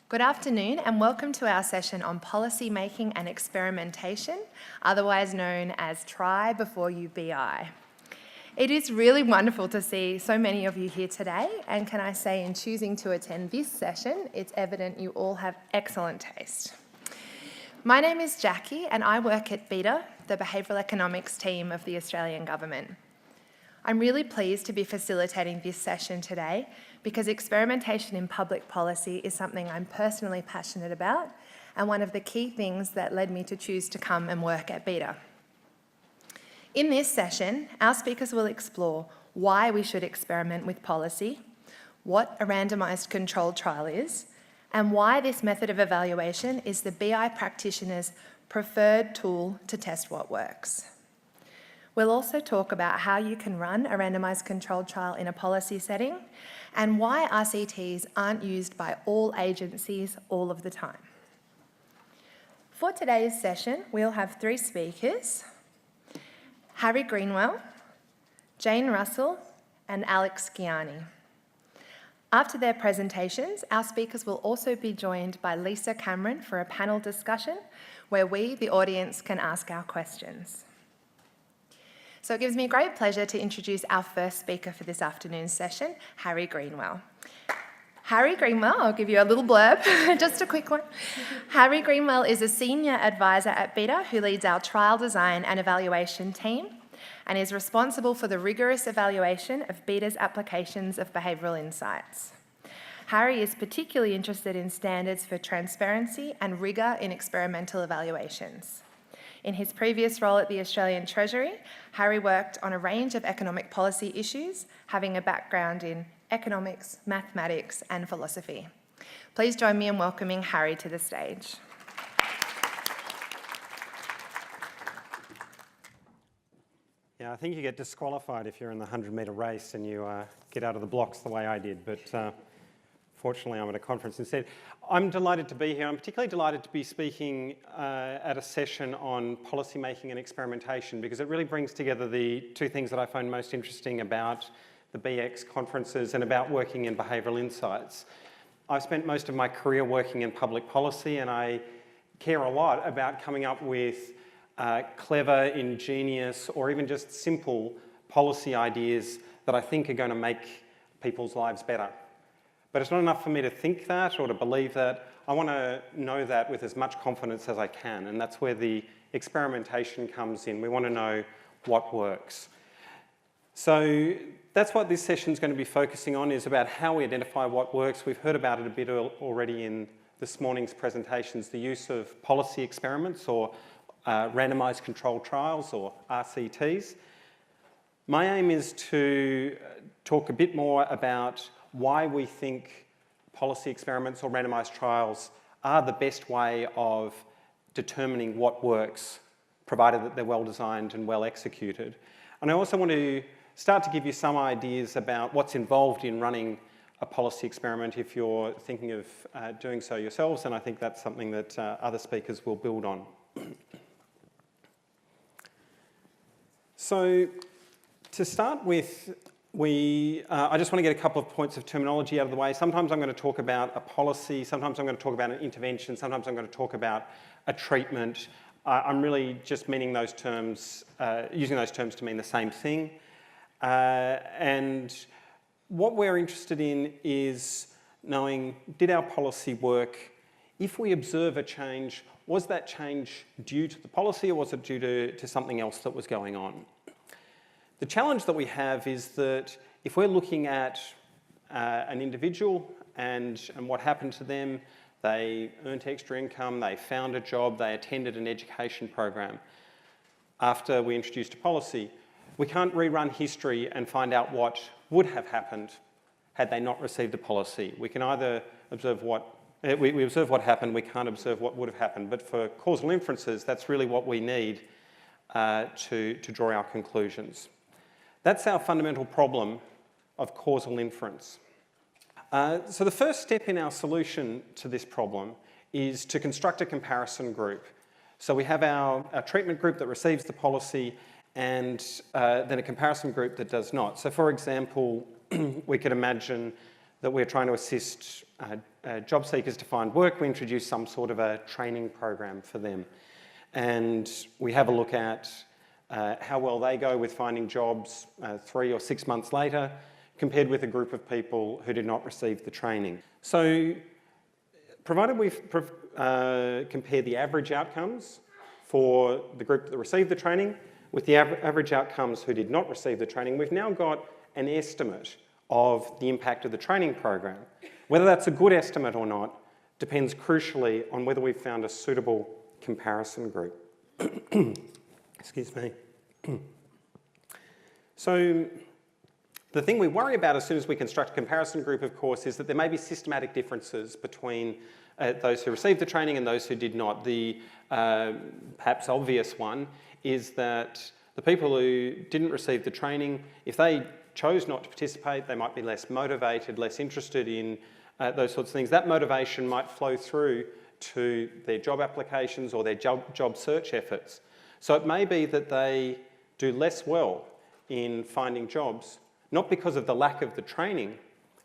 Good afternoon and welcome to our session on policy making and experimentation, otherwise known as Try Before You BI. It is really wonderful to see so many of you here today, and can I say in choosing to attend this session, it's evident you all have excellent taste. My name is Jacqui and I work at BETA, the Behavioural Economics team of the Australian Government. I'm really pleased to be facilitating this session today because experimentation in public policy is something I'm personally passionate about and one of the key things that led me to choose to come and work at BETA. In this session, our speakers will explore why we should experiment with policy, what a randomised controlled trial is, and why this method of evaluation is the BI practitioner's preferred tool to test what works. We'll also talk about how you can run a randomised controlled trial in a policy setting and why RCTs aren't used by all agencies all of the time. For today's session, we'll have three speakers: Harry Greenwell, Jayne Russell, and Alex Gyani. After their presentations, our speakers will also be joined by Lisa Cameron for a panel discussion where we, the audience, can ask our questions. So it gives me great pleasure to introduce our first speaker for this afternoon's session, Harry Greenwell. Harry Greenwell, I'll give you a little blurb, just a quick one. Harry Greenwell is a senior advisor at BETA who leads our trial design and evaluation team and is responsible for the rigorous evaluation of BETA's applications of behavioural insights. Harry is particularly interested in standards for transparency and rigour in experimental evaluations. In his previous role at the Australian Treasury, Harry worked on a range of economic policy issues, having a background in economics, mathematics, and philosophy. Please join me in welcoming Harry to the stage. Yeah, I think you get disqualified if you're in the 100-metre race and you get out of the blocks the way I did, but fortunately I'm at a conference instead. I'm delighted to be here. I'm particularly delighted to be speaking at a session on policy making and experimentation because it really brings together the two things that I find most interesting about the BX conferences and about working in behavioural insights. I've spent most of my career working in public policy and I care a lot about coming up with clever, ingenious, or even just simple policy ideas that I think are going to make people's lives better. But it's not enough for me to think that or to believe that. I want to know that with as much confidence as I can, and that's where the experimentation comes in. We want to know what works. So that's what this session is going to be focusing on, is about how we identify what works. We've heard about it a bit already in this morning's presentations, the use of policy experiments or randomised controlled trials or RCTs. My aim is to talk a bit more about why we think policy experiments or randomised trials are the best way of determining what works, provided that they're well designed and well executed. And I also want to start to give you some ideas about what's involved in running a policy experiment if you're thinking of doing so yourselves, and I think that's something that other speakers will build on. So to start with, I just want to get a couple of points of terminology out of the way. Sometimes I'm going to talk about a policy, sometimes I'm going to talk about an intervention, sometimes I'm going to talk about a treatment. I'm really just meaning those terms, using those terms to mean the same thing. And what we're interested in is knowing, did our policy work? If we observe a change, was that change due to the policy or was it due to something else that was going on? The challenge that we have is that if we're looking at an individual and what happened to them, they earned extra income, they found a job, they attended an education program. After we introduced a policy, we can't rerun history and find out what would have happened had they not received a policy. We can either observe we observe what happened, we can't observe what would have happened. But for causal inferences, that's really what we need to draw our conclusions. That's our fundamental problem of causal inference. So the first step in our solution to this problem is to construct a comparison group. So we have our treatment group that receives the policy and then a comparison group that does not. So for example, we could imagine that we're trying to assist job seekers to find work, we introduce some sort of a training program for them. And we have a look at how well they go with finding jobs 3 or 6 months later, compared with a group of people who did not receive the training. So, provided we've compared the average outcomes for the group that received the training with the average outcomes who did not receive the training, we've now got an estimate of the impact of the training program. Whether that's a good estimate or not depends crucially on whether we've found a suitable comparison group. Excuse me. So, the thing we worry about as soon as we construct a comparison group, of course, is that there may be systematic differences between those who received the training and those who did not. The perhaps obvious one is that the people who didn't receive the training, if they chose not to participate, they might be less motivated, less interested in those sorts of things. That motivation might flow through to their job applications or their job search efforts. So it may be that they do less well in finding jobs, not because of the lack of the training,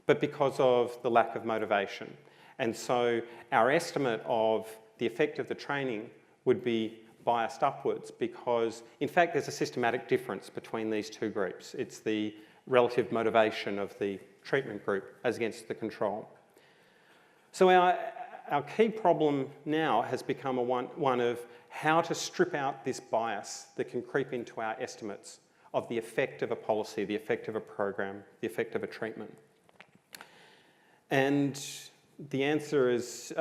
but because of the lack of motivation. And so our estimate of the effect of the training would be biased upwards because, in fact, there's a systematic difference between these two groups. It's the relative motivation of the treatment group as against the control. So our key problem now has become one of how to strip out this bias that can creep into our estimates of the effect of a policy, the effect of a program, the effect of a treatment. And the answer, as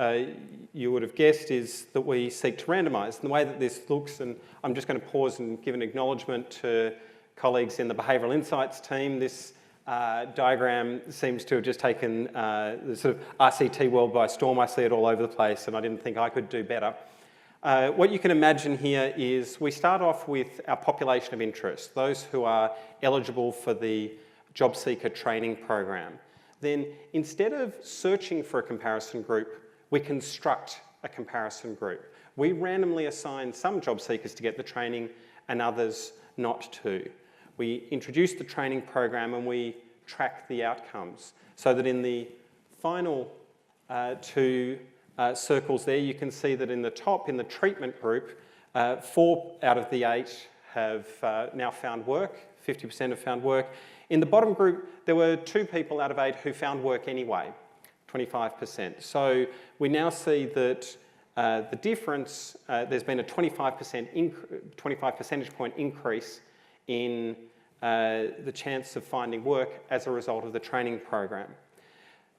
you would have guessed, is that we seek to randomise. And the way that this looks, and I'm just going to pause and give an acknowledgement to colleagues in the behavioural insights team. This diagram seems to have just taken the sort of RCT world by storm. I see it all over the place, and I didn't think I could do better. What you can imagine here is we start off with our population of interest, those who are eligible for the job seeker training program. Then instead of searching for a comparison group, we construct a comparison group. We randomly assign some job seekers to get the training and others not to. We introduce the training program and we track the outcomes so that in the final two circles there, you can see that in the top, in the treatment group, 4 out of the 8 have now found work, 50% have found work. In the bottom group, there were 2 people out of 8 who found work anyway, 25%. So we now see that the difference, there's been a 25 percentage point increase in the chance of finding work as a result of the training program.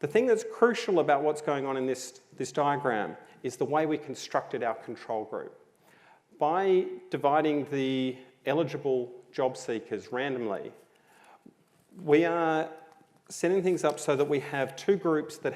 The thing that's crucial about what's going on in this diagram is the way we constructed our control group. By dividing the eligible job seekers randomly, we are setting things up so that we have 2 groups that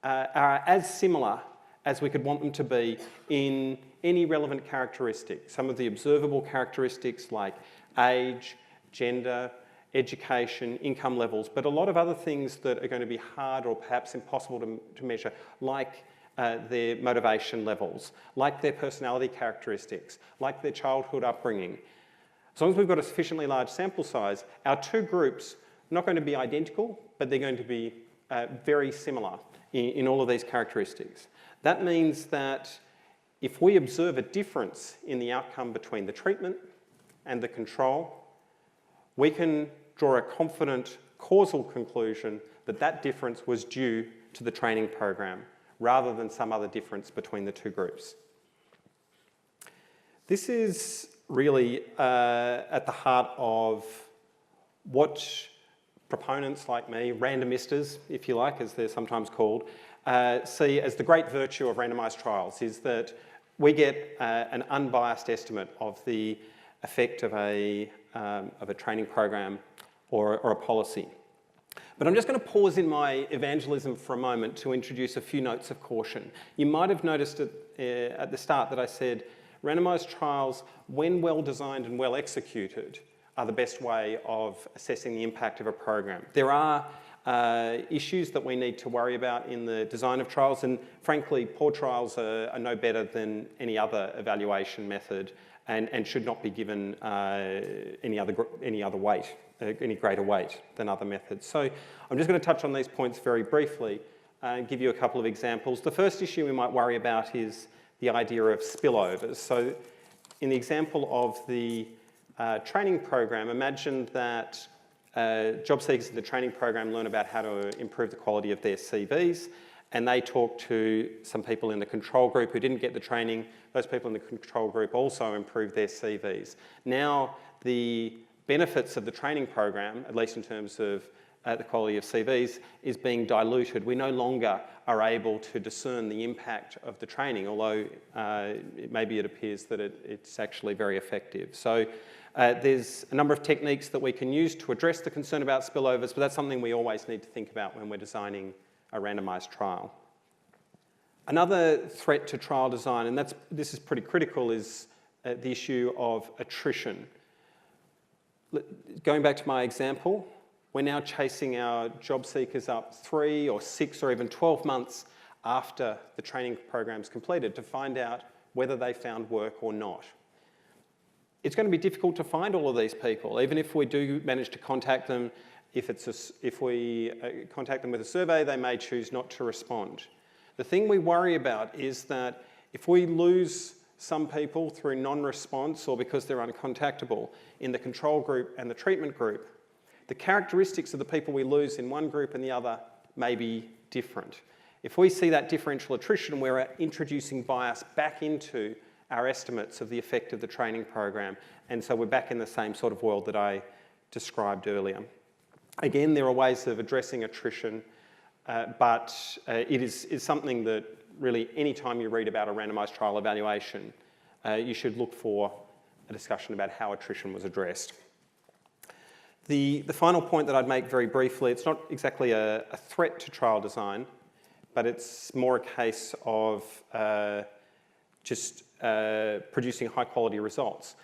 are as similar as we could want them to be in any relevant characteristic. Some of the observable characteristics like age, gender, education, income levels, but a lot of other things that are going to be hard or perhaps impossible to measure, like their motivation levels, like their personality characteristics, like their childhood upbringing. As long as we've got a sufficiently large sample size, our 2 groups are not going to be identical, but they're going to be very similar in all of these characteristics. That means that if we observe a difference in the outcome between the treatment and the control, we can draw a confident causal conclusion that that difference was due to the training program rather than some other difference between the 2 groups. This is really at the heart of what proponents like me, randomistas, if you like, as they're sometimes called, see as the great virtue of randomised trials, is that we get an unbiased estimate of the effect of a training program or a policy. But I'm just going to pause in my evangelism for a moment to introduce a few notes of caution. You might have noticed at the start that I said randomised trials, when well designed and well executed, are the best way of assessing the impact of a program. There are issues that we need to worry about in the design of trials, and frankly, poor trials are no better than any other evaluation method and should not be given any other weight any greater weight than other methods. So I'm just going to touch on these points very briefly and give you a couple of examples. The first issue we might worry about is the idea of spillovers. So in the example of the training program, imagine that job seekers in the training program learn about how to improve the quality of their CVs, and they talk to some people in the control group who didn't get the training. Those people in the control group also improved their CVs. Now the benefits of the training program, at least in terms of the quality of CVs, is being diluted. We no longer are able to discern the impact of the training, although maybe it appears that it's actually very effective. So there's a number of techniques that we can use to address the concern about spillovers, but that's something we always need to think about when we're designing a randomised trial. Another threat to trial design, and this is pretty critical, is the issue of attrition. Going back to my example, we're now chasing our job seekers up 3 or 6 or even 12 months after the training program's completed to find out whether they found work or not. It's going to be difficult to find all of these people, even if we do manage to contact them. If we contact them with a survey, they may choose not to respond. The thing we worry about is that if we lose some people through non-response or because they're uncontactable in the control group and the treatment group, the characteristics of the people we lose in one group and the other may be different. If we see that differential attrition, we're introducing bias back into our estimates of the effect of the training program, and so we're back in the same sort of world that I described earlier. Again, there are ways of addressing attrition, but it is something that really any time you read about a randomised trial evaluation, you should look for a discussion about how attrition was addressed. The final point that I'd make very briefly, it's not exactly a threat to trial design, but it's more a case of just producing high quality results.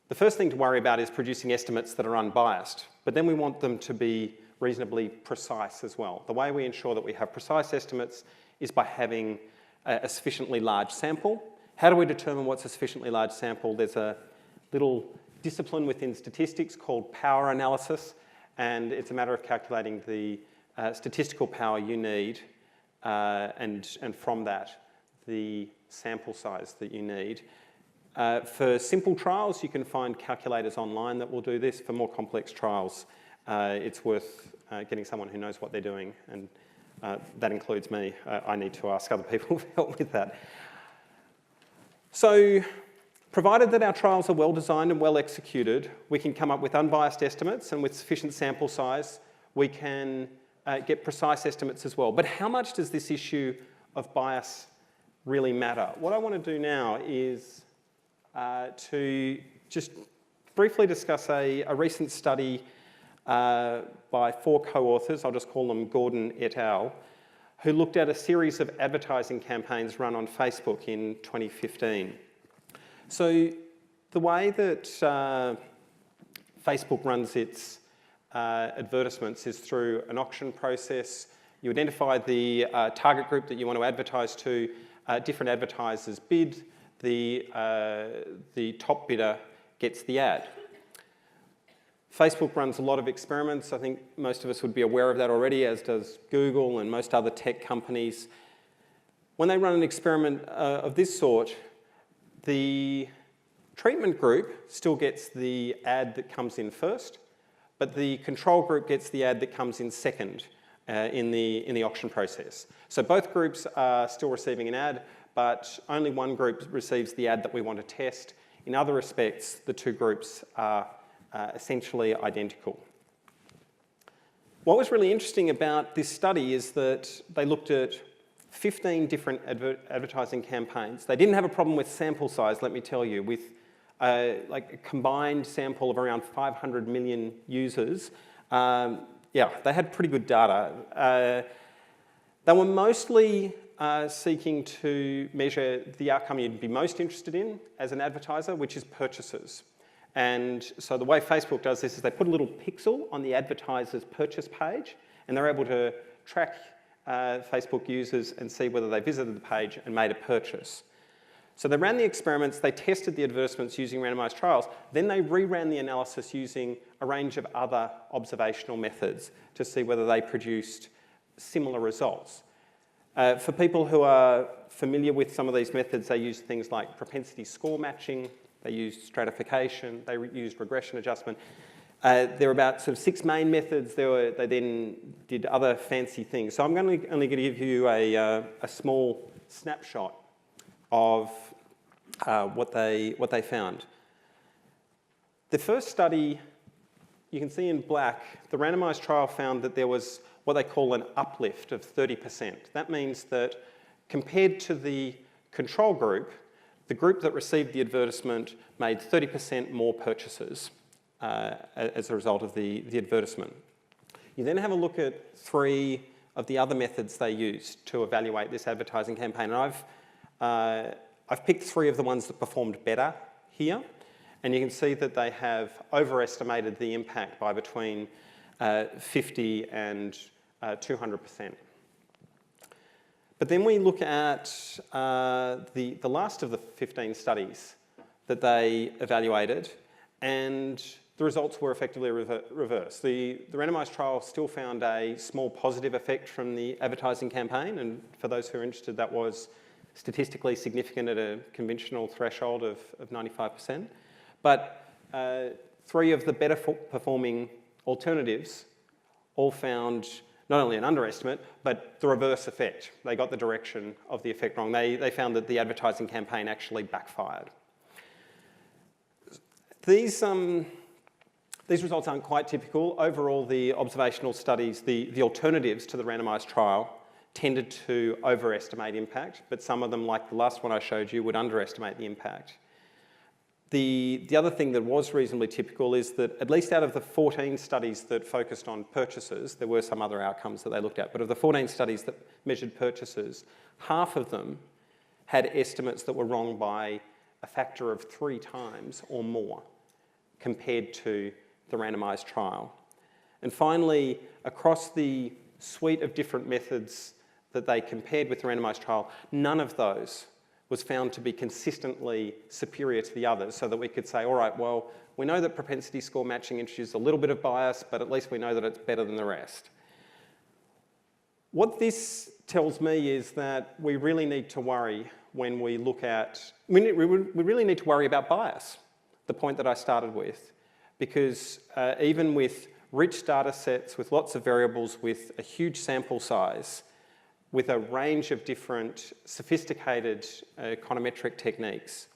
The first thing to worry about is producing estimates that are unbiased, but then we want them to be reasonably precise as well. The way we ensure that we have precise estimates is by having a sufficiently large sample. How do we determine what's a sufficiently large sample? There's a little discipline within statistics called power analysis, and it's a matter of calculating the statistical power you need and from that the sample size that you need. For simple trials, you can find calculators online that will do this. For more complex trials, it's worth getting someone who knows what they're doing, and that includes me. I need to ask other people for help with that. So, provided that our trials are well designed and well executed, we can come up with unbiased estimates, and with sufficient sample size, we can get precise estimates as well. But how much does this issue of bias really matter? What I want to do now is to just briefly discuss a recent study by 4 co-authors, I'll just call them Gordon et al., who looked at a series of advertising campaigns run on Facebook in 2015. So the way that Facebook runs its advertisements is through an auction process. You identify the target group that you want to advertise to, different advertisers bid, the top bidder gets the ad. Facebook runs a lot of experiments. I think most of us would be aware of that already, as does Google and most other tech companies. When they run an experiment of this sort, the treatment group still gets the ad that comes in first, but the control group gets the ad that comes in second in the auction process. So both groups are still receiving an ad, but only one group receives the ad that we want to test. In other respects, the two groups are essentially identical. What was really interesting about this study is that they looked at 15 different advertising campaigns. They didn't have a problem with sample size, let me tell you, with like a combined sample of around 500 million users. Yeah, they had pretty good data. They were mostly seeking to measure the outcome you'd be most interested in as an advertiser, which is purchases. And so the way Facebook does this is they put a little pixel on the advertiser's purchase page, and they're able to track Facebook users and see whether they visited the page and made a purchase. So they ran the experiments, they tested the advertisements using randomised trials, then they reran the analysis using a range of other observational methods to see whether they produced similar results. For people who are familiar with some of these methods, they use things like propensity score matching, they used stratification, they used regression adjustment. There are about sort of 6 main methods. They then did other fancy things. So I'm only going to give you a small snapshot of what they found. The first study, you can see in black, the randomised trial found that there was what they call an uplift of 30%. That means that compared to the control group, the group that received the advertisement made 30% more purchases as a result of the advertisement. You then have a look at 3 of the other methods they used to evaluate this advertising campaign. And I've picked 3 of the ones that performed better here. And you can see that they have overestimated the impact by between 50 and 200%. But then we look at the last of the 15 studies that they evaluated, and the results were effectively reversed. The randomised trial still found a small positive effect from the advertising campaign, and for those who are interested, that was statistically significant at a conventional threshold of 95%. But 3 of the better performing alternatives all found not only an underestimate, but the reverse effect. They got the direction of the effect wrong. They found that the advertising campaign actually backfired. These results aren't quite typical. Overall, the observational studies, the alternatives to the randomised trial, tended to overestimate impact, but some of them, like the last one I showed you, would underestimate the impact. The other thing that was reasonably typical is that at least out of the 14 studies that focused on purchases, there were some other outcomes that they looked at, but of the 14 studies that measured purchases, half of them had estimates that were wrong by a factor of 3 times or more compared to the randomised trial. And finally, across the suite of different methods that they compared with the randomised trial, none of those was found to be consistently superior to the others, so that we could say, all right, well, we know that propensity score matching introduces a little bit of bias, but at least we know that it's better than the rest. What this tells me is that we really need to worry when we look at, we really need to worry about bias, the point that I started with, because even with rich data sets, with lots of variables, with a huge sample size, with a range of different sophisticated econometric techniques,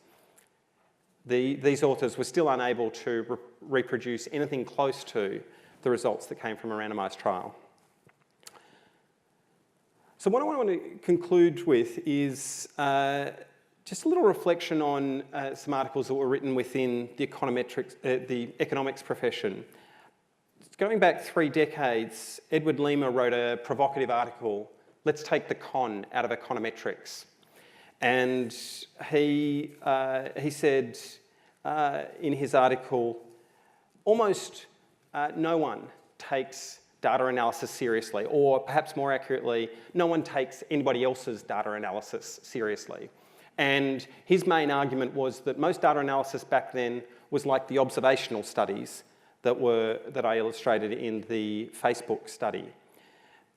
these authors were still unable to reproduce anything close to the results that came from a randomised trial. So what I want to conclude with is just a little reflection on some articles that were written within the economics profession. Going back 3 decades, Edward Lima wrote a provocative article, "Let's take the con out of econometrics." And he said in his article, almost no one takes data analysis seriously, or perhaps more accurately, no one takes anybody else's data analysis seriously. And his main argument was that most data analysis back then was like the observational studies that I illustrated in the Facebook study.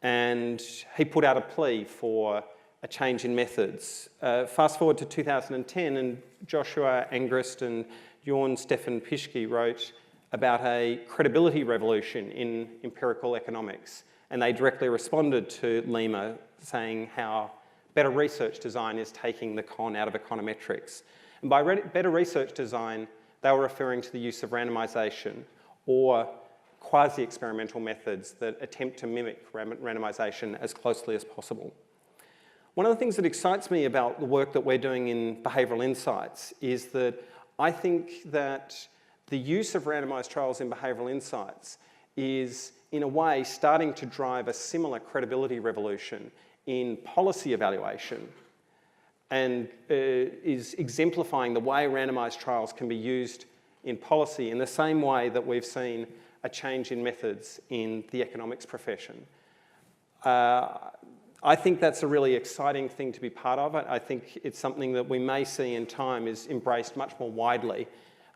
And he put out a plea for a change in methods. Fast forward to 2010, and Joshua Angrist and Jorn Stefan Pischke wrote about a credibility revolution in empirical economics. And they directly responded to Lima, saying how better research design is taking the con out of econometrics. And by better research design, they were referring to the use of randomisation or quasi-experimental methods that attempt to mimic randomisation as closely as possible. One of the things that excites me about the work that we're doing in behavioural insights is that I think that the use of randomised trials in behavioural insights is, in a way, starting to drive a similar credibility revolution in policy evaluation, and is exemplifying the way randomised trials can be used in policy in the same way that we've seen a change in methods in the economics profession. I think that's a really exciting thing to be part of. I think it's something that we may see in time is embraced much more widely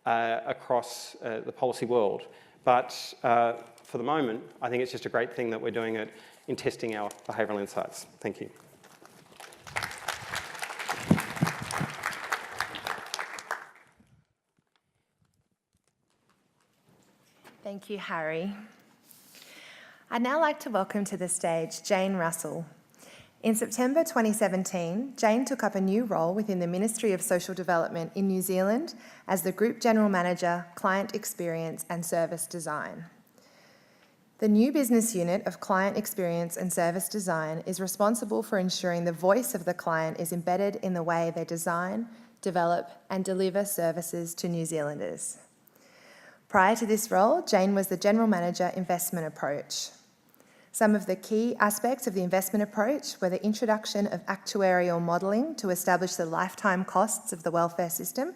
across the policy world. But for the moment, I think it's just a great thing that we're doing it in testing our behavioural insights. Thank you. Thank you, Harry. I'd now like to welcome to the stage Jayne Russell. In September 2017, Jayne took up a new role within the Ministry of Social Development in New Zealand as the Group General Manager, Client Experience and Service Design. The new business unit of Client Experience and Service Design is responsible for ensuring the voice of the client is embedded in the way they design, develop and deliver services to New Zealanders. Prior to this role, Jayne was the General Manager, Investment Approach. Some of the key aspects of the investment approach were the introduction of actuarial modelling to establish the lifetime costs of the welfare system,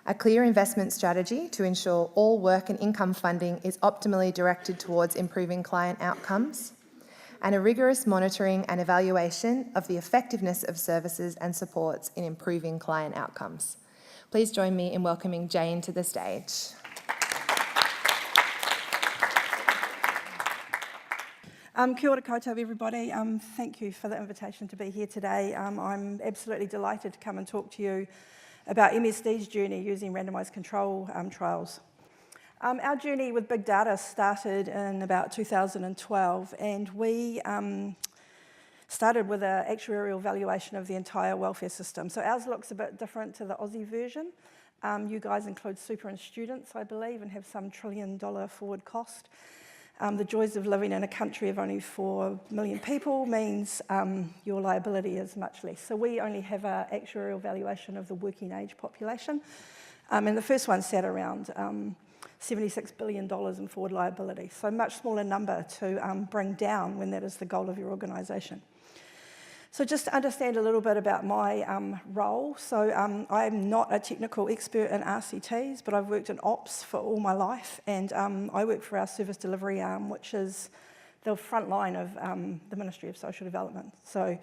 a clear investment strategy to ensure all work and income funding is optimally directed towards improving client outcomes, and a rigorous monitoring and evaluation of the effectiveness of services and supports in improving client outcomes. Please join me in welcoming Jayne to the stage. Kia ora koutou, everybody. Thank you for the invitation to be here today. I'm absolutely delighted to come and talk to you about MSD's journey using randomised control trials. Our journey with big data started in about 2012, and we started with an actuarial valuation of the entire welfare system. So ours looks a bit different to the Aussie version. You guys include super and students, I believe, and have some $1 trillion forward cost. The joys of living in a country of only 4 million people means your liability is much less. So we only have an actuarial valuation of the working age population. And the first one sat around $76 billion in forward liability. So a much smaller number to bring down when that is the goal of your organisation. So just to understand a little bit about my role, so I'm not a technical expert in RCTs, but I've worked in ops for all my life, and I work for our service delivery arm, which is the front line of the Ministry of Social Development. So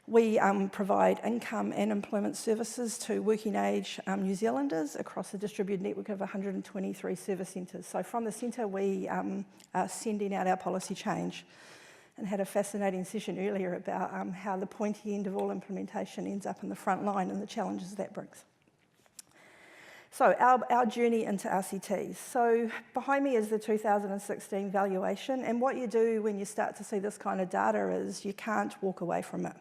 we provide income and employment services to working age New Zealanders across a distributed network of 123 service centres. So from the centre, we are sending out our policy change, and had a fascinating session earlier about how the pointy end of all implementation ends up in the front line and the challenges that brings. So our journey into RCTs. So behind me is the 2016 valuation, and what you do when you start to see this kind of data is you can't walk away from it.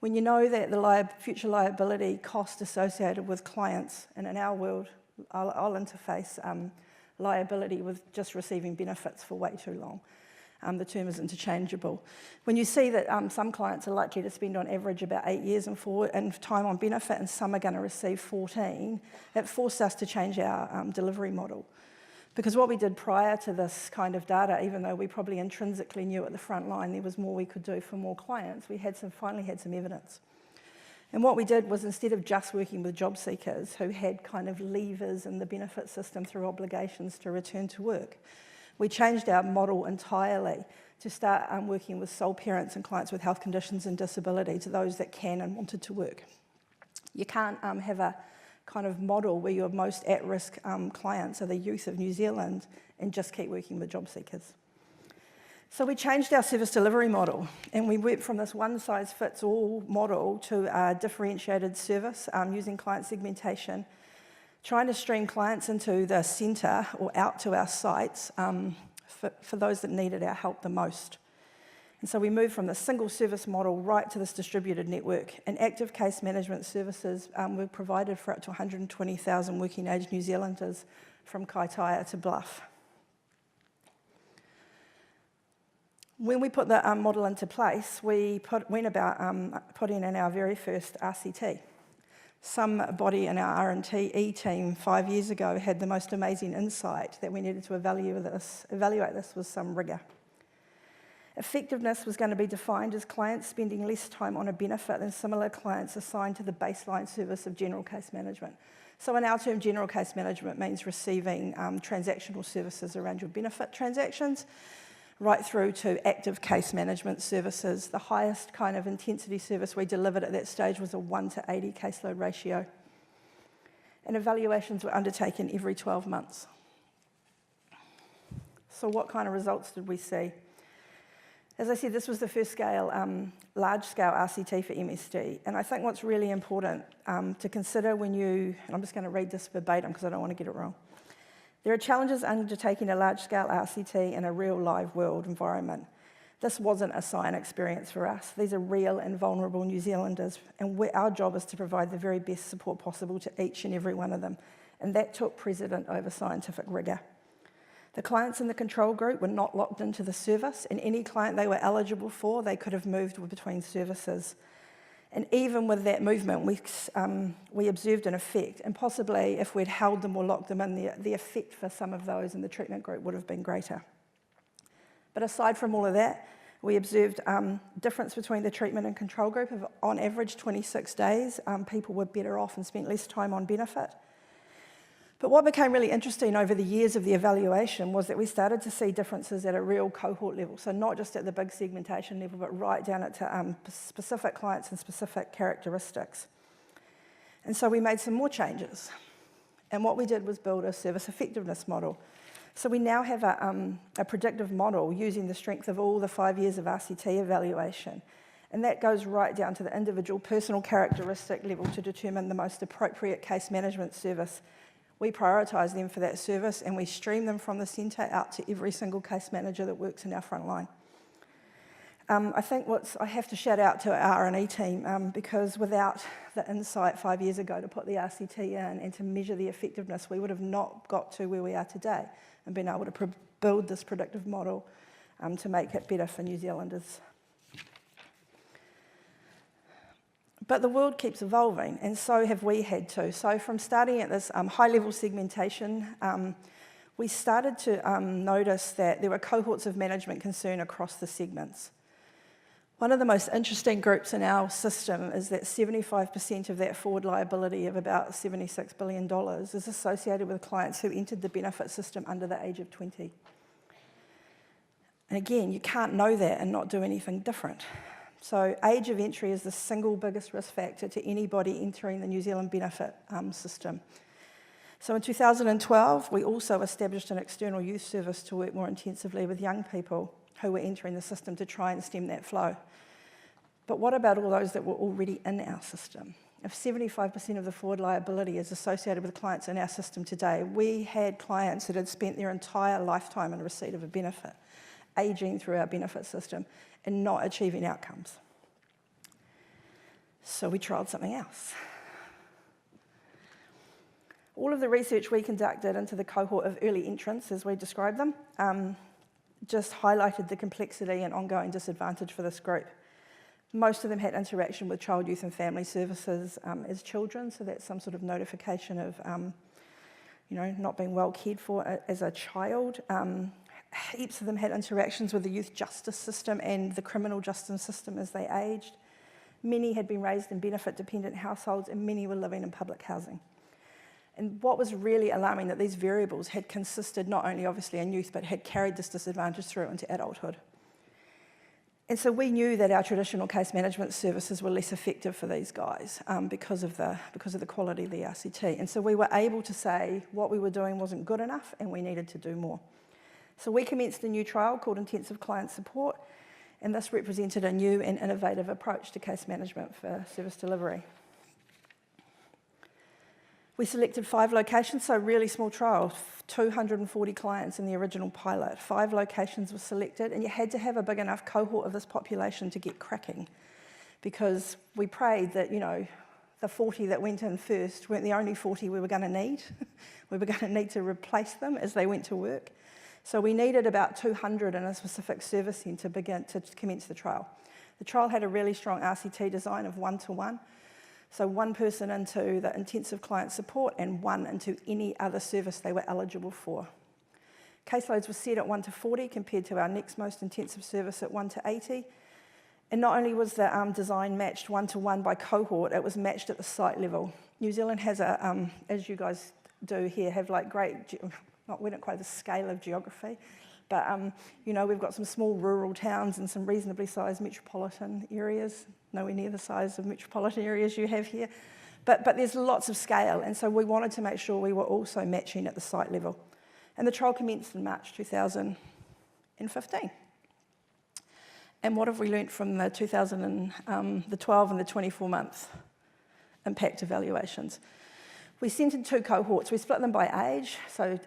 When you know that the future liability cost associated with clients, and in our world, I'll interface liability with just receiving benefits for way too long. The term is interchangeable. When you see that some clients are likely to spend on average about 8 years in time on benefit, and some are going to receive 14, it forced us to change our delivery model. Because what we did prior to this kind of data, even though we probably intrinsically knew at the front line there was more we could do for more clients, we finally had some evidence. And what we did was, instead of just working with job seekers who had kind of levers in the benefit system through obligations to return to work, we changed our model entirely to start working with sole parents and clients with health conditions and disability, to those that can and wanted to work. You can't have a kind of model where your most at-risk clients are the youth of New Zealand and just keep working with job seekers. So we changed our service delivery model, and we went from this one-size-fits-all model to a differentiated service using client segmentation, trying to stream clients into the centre or out to our sites for those that needed our help the most. And so we moved from the single service model right to this distributed network, and active case management services were provided for up to 120,000 working age New Zealanders from Kaitaia to Bluff. When we put the model into place, we went about putting in our very first RCT. Somebody in our R&E team 5 years ago had the most amazing insight that we needed to evaluate this with some rigour. Effectiveness was going to be defined as clients spending less time on a benefit than similar clients assigned to the baseline service of general case management. So in our term, general case management means receiving transactional services around your benefit transactions, right through to active case management services. The highest kind of intensity service we delivered at that stage was a 1:80 caseload ratio. And evaluations were undertaken every 12 months. So what kind of results did we see? As I said, this was the first large-scale RCT for MSD, and I think what's really important to consider when you, and I'm just going to read this verbatim because I don't want to get it wrong. There are challenges undertaking a large-scale RCT in a real live world environment. This wasn't a science experience for us. These are real and vulnerable New Zealanders, and our job is to provide the very best support possible to each and every one of them, and that took precedent over scientific rigour. The clients in the control group were not locked into the service, and any client they were eligible for, they could have moved between services. And even with that movement, we observed an effect, and possibly if we'd held them or locked them in, the effect for some of those in the treatment group would have been greater. But aside from all of that, we observed difference between the treatment and control group of, on average, 26 days. People were better off and spent less time on benefit. But what became really interesting over the years of the evaluation was that we started to see differences at a real cohort level, so not just at the big segmentation level, but right down to specific clients and specific characteristics. And so we made some more changes. And what we did was build a service effectiveness model. So we now have a predictive model using the strength of all the 5 years of RCT evaluation. And that goes right down to the individual personal characteristic level to determine the most appropriate case management service. We prioritise them for that service, and we stream them from the centre out to every single case manager that works in our front line. I think I have to shout out to our R&E team because without the insight 5 years ago to put the RCT in and to measure the effectiveness, we would have not got to where we are today and been able to build this predictive model to make it better for New Zealanders. But the world keeps evolving, and so have we had to. So from starting at this high-level segmentation, we started to notice that there were cohorts of management concern across the segments. One of the most interesting groups in our system is that 75% of that forward liability of about $76 billion is associated with clients who entered the benefit system under the age of 20. And again, you can't know that and not do anything different. So age of entry is the single biggest risk factor to anybody entering the New Zealand benefit system. So in 2012, we also established an external youth service to work more intensively with young people who were entering the system to try and stem that flow. But what about all those that were already in our system? If 75% of the forward liability is associated with clients in our system today, we had clients that had spent their entire lifetime in receipt of a benefit, ageing through our benefit system, and not achieving outcomes. So we trialled something else. All of the research we conducted into the cohort of early entrants, as we describe them, just highlighted the complexity and ongoing disadvantage for this group. Most of them had interaction with child, youth and family services as children, so that's some sort of notification of not being well cared for as a child. Heaps of them had interactions with the youth justice system and the criminal justice system as they aged. Many had been raised in benefit-dependent households, and many were living in public housing. And what was really alarming, that these variables had consisted not only obviously in youth, but had carried this disadvantage through into adulthood. And so we knew that our traditional case management services were less effective for these guys because of the quality of the RCT. And so we were able to say what we were doing wasn't good enough and we needed to do more. So we commenced a new trial called Intensive Client Support, and this represented a new and innovative approach to case management for service delivery. We selected 5 locations, so really small trial, 240 clients in the original pilot. 5 locations were selected, and you had to have a big enough cohort of this population to get cracking, because we prayed that, the 40 that went in first weren't the only 40 we were going to need. We were going to need to replace them as they went to work. So we needed about 200 in a specific service centre to commence the trial. The trial had a really strong RCT design of 1-to-1. So 1 person into the intensive client support and 1 into any other service they were eligible for. Caseloads were set at 1-to-40 compared to our next most intensive service at 1-to-80. And not only was the design matched 1-to-1 by cohort, it was matched at the site level. New Zealand has as you guys do here, have great, we don't quite the scale of geography, But, you know, we've got some small rural towns and some reasonably sized metropolitan areas, nowhere near the size of metropolitan areas you have here. But there's lots of scale, and so we wanted to make sure we were also matching at the site level. And the trial commenced in March 2015. And what have we learnt from the 12 and the 24-month impact evaluations? We centred 2 cohorts. We split them by age, so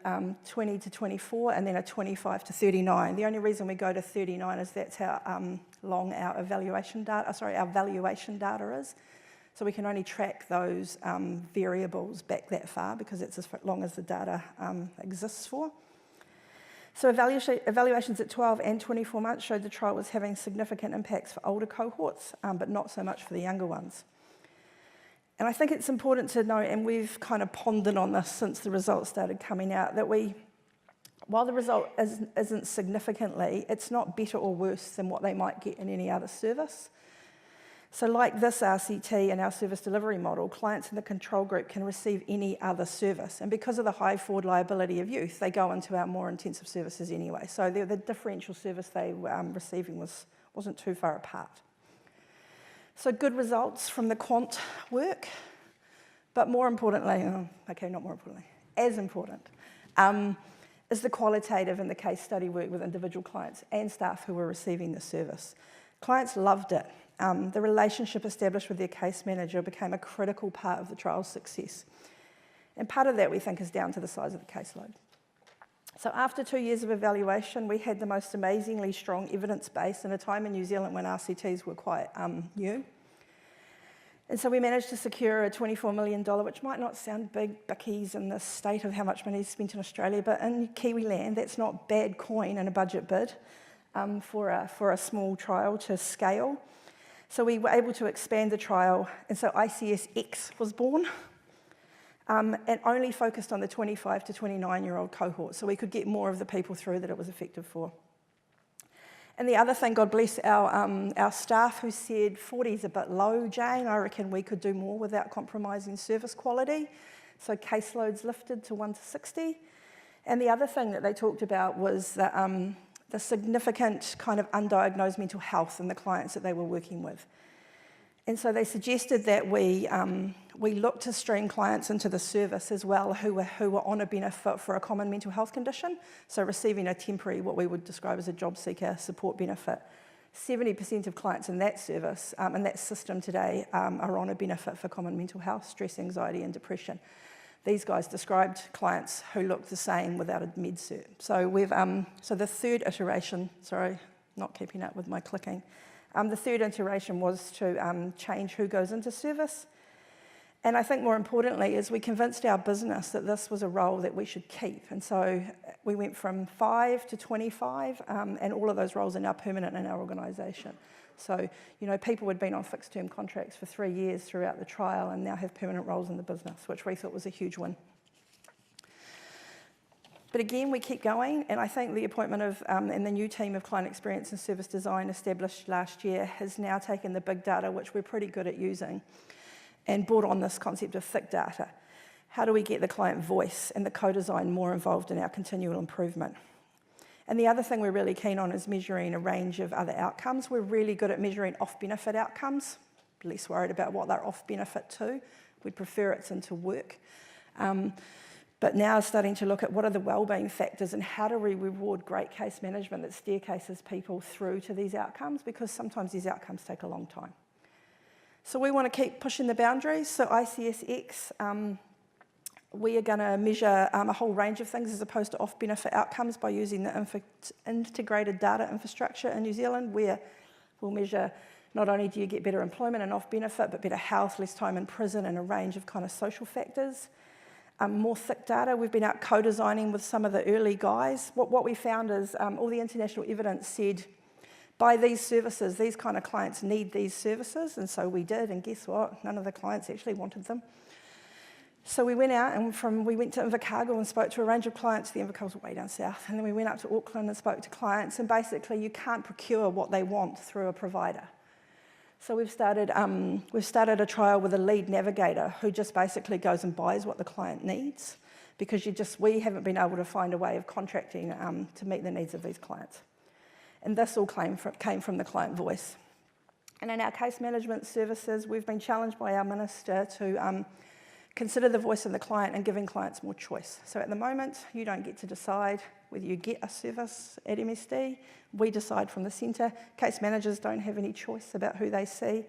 20 to 24, and then a 25 to 39. The only reason we go to 39 is that's how long our valuation data is. So we can only track those variables back that far because it's as long as the data exists for. So evaluations at 12 and 24 months showed the trial was having significant impacts for older cohorts, but not so much for the younger ones. And I think it's important to note, and we've kind of pondered on this since the results started coming out, that while the result isn't significantly, it's not better or worse than what they might get in any other service. So like this RCT and our service delivery model, clients in the control group can receive any other service. And because of the high forward liability of youth, they go into our more intensive services anyway. So the differential service they were receiving wasn't too far apart. So good results from the quant work, but more importantly, as important, is the qualitative and the case study work with individual clients and staff who were receiving the service. Clients loved it. The relationship established with their case manager became a critical part of the trial's success. And part of that, we think, is down to the size of the caseload. So after 2 years of evaluation, we had the most amazingly strong evidence base in a time in New Zealand when RCTs were quite new. And so we managed to secure a $24 million, which might not sound big bickies in the state of how much money is spent in Australia, but in Kiwi land, that's not bad coin in a budget bid for a small trial to scale. So we were able to expand the trial, and so ICSX was born, and only focused on the 25 to 29-year-old cohort, so we could get more of the people through that it was effective for. And the other thing, God bless our staff who said 40's a bit low, Jane. I reckon we could do more without compromising service quality. So caseloads lifted to 1 to 60. And the other thing that they talked about was the significant kind of undiagnosed mental health in the clients that they were working with. And so they suggested that we look to stream clients into the service as well who were on a benefit for a common mental health condition, so receiving a temporary, what we would describe as a job seeker support benefit. 70% of clients in that service, in that system today, are on a benefit for common mental health, stress, anxiety and depression. These guys described clients who looked the same without a med cert. So so the third iteration, sorry, not keeping up with my clicking. The third iteration was to change who goes into service. And I think more importantly is we convinced our business that this was a role that we should keep. And so we went from 5 to 25, and all of those roles are now permanent in our organisation. So, you know, people had been on fixed term contracts for 3 years throughout the trial and now have permanent roles in the business, which we thought was a huge win. But again, we keep going, and I think the appointment of and the new team of client experience and service design established last year has now taken the big data, which we're pretty good at using, and brought on this concept of thick data. How do we get the client voice and the co-design more involved in our continual improvement? And the other thing we're really keen on is measuring a range of other outcomes. We're really good at measuring off-benefit outcomes, less worried about what they're off-benefit to. We'd prefer it's into work. But now starting to look at what are the wellbeing factors and how do we reward great case management that staircases people through to these outcomes, because sometimes these outcomes take a long time. So we want to keep pushing the boundaries. So ICSX, we are going to measure a whole range of things as opposed to off-benefit outcomes by using the integrated data infrastructure in New Zealand, where we'll measure not only do you get better employment and off-benefit, but better health, less time in prison, and a range of kind of social factors. More thick data. We've been out co-designing with some of the early guys. What we found is all the international evidence said, by these services, these kind of clients need these services, and so we did, and guess what? None of the clients actually wanted them. So we went out and we went to Invercargill and spoke to a range of clients. The Invercargill's way down south, and then we went up to Auckland and spoke to clients, and basically you can't procure what they want through a provider. So we've started a trial with a lead navigator who just basically goes and buys what the client needs. because we haven't been able to find a way of contracting to meet the needs of these clients. And this all came from the client voice. And in our case management services, we've been challenged by our minister to consider the voice of the client and giving clients more choice. So at the moment, you don't get to decide whether you get a service at MSD. We decide from the centre. Case managers don't have any choice about who they see.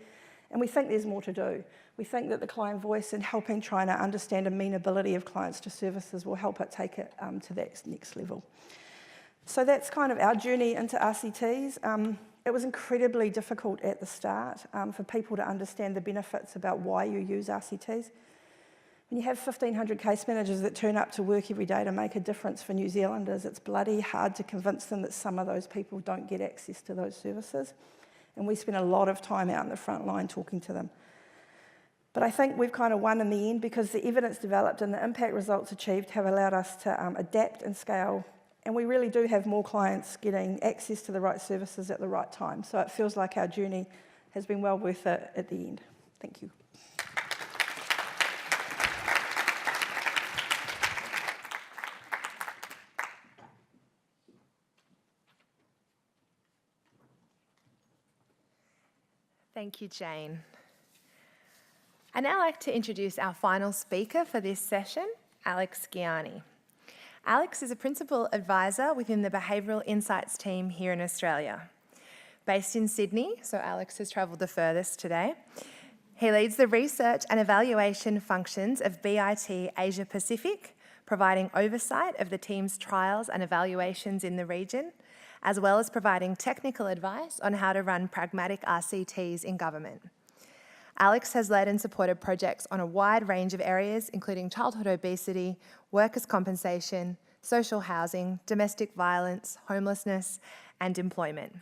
And we think there's more to do. We think that the client voice and helping trying to understand amenability of clients to services will help it take it to that next level. So that's kind of our journey into RCTs. It was incredibly difficult at the start for people to understand the benefits about why you use RCTs. When you have 1,500 case managers that turn up to work every day to make a difference for New Zealanders, it's bloody hard to convince them that some of those people don't get access to those services. And we spend a lot of time out in the front line talking to them. But I think we've kind of won in the end because the evidence developed and the impact results achieved have allowed us to adapt and scale. And we really do have more clients getting access to the right services at the right time. So it feels like our journey has been well worth it at the end. Thank you. Thank you, Jayne. I'd now like to introduce our final speaker for this session, Alex Gyani. Alex is a principal advisor within the Behavioural Insights team here in Australia. Based in Sydney, so Alex has travelled the furthest today, he leads the research and evaluation functions of BIT Asia Pacific, providing oversight of the team's trials and evaluations in the region, as well as providing technical advice on how to run pragmatic RCTs in government. Alex has led and supported projects on a wide range of areas, including childhood obesity, workers' compensation, social housing, domestic violence, homelessness, and employment.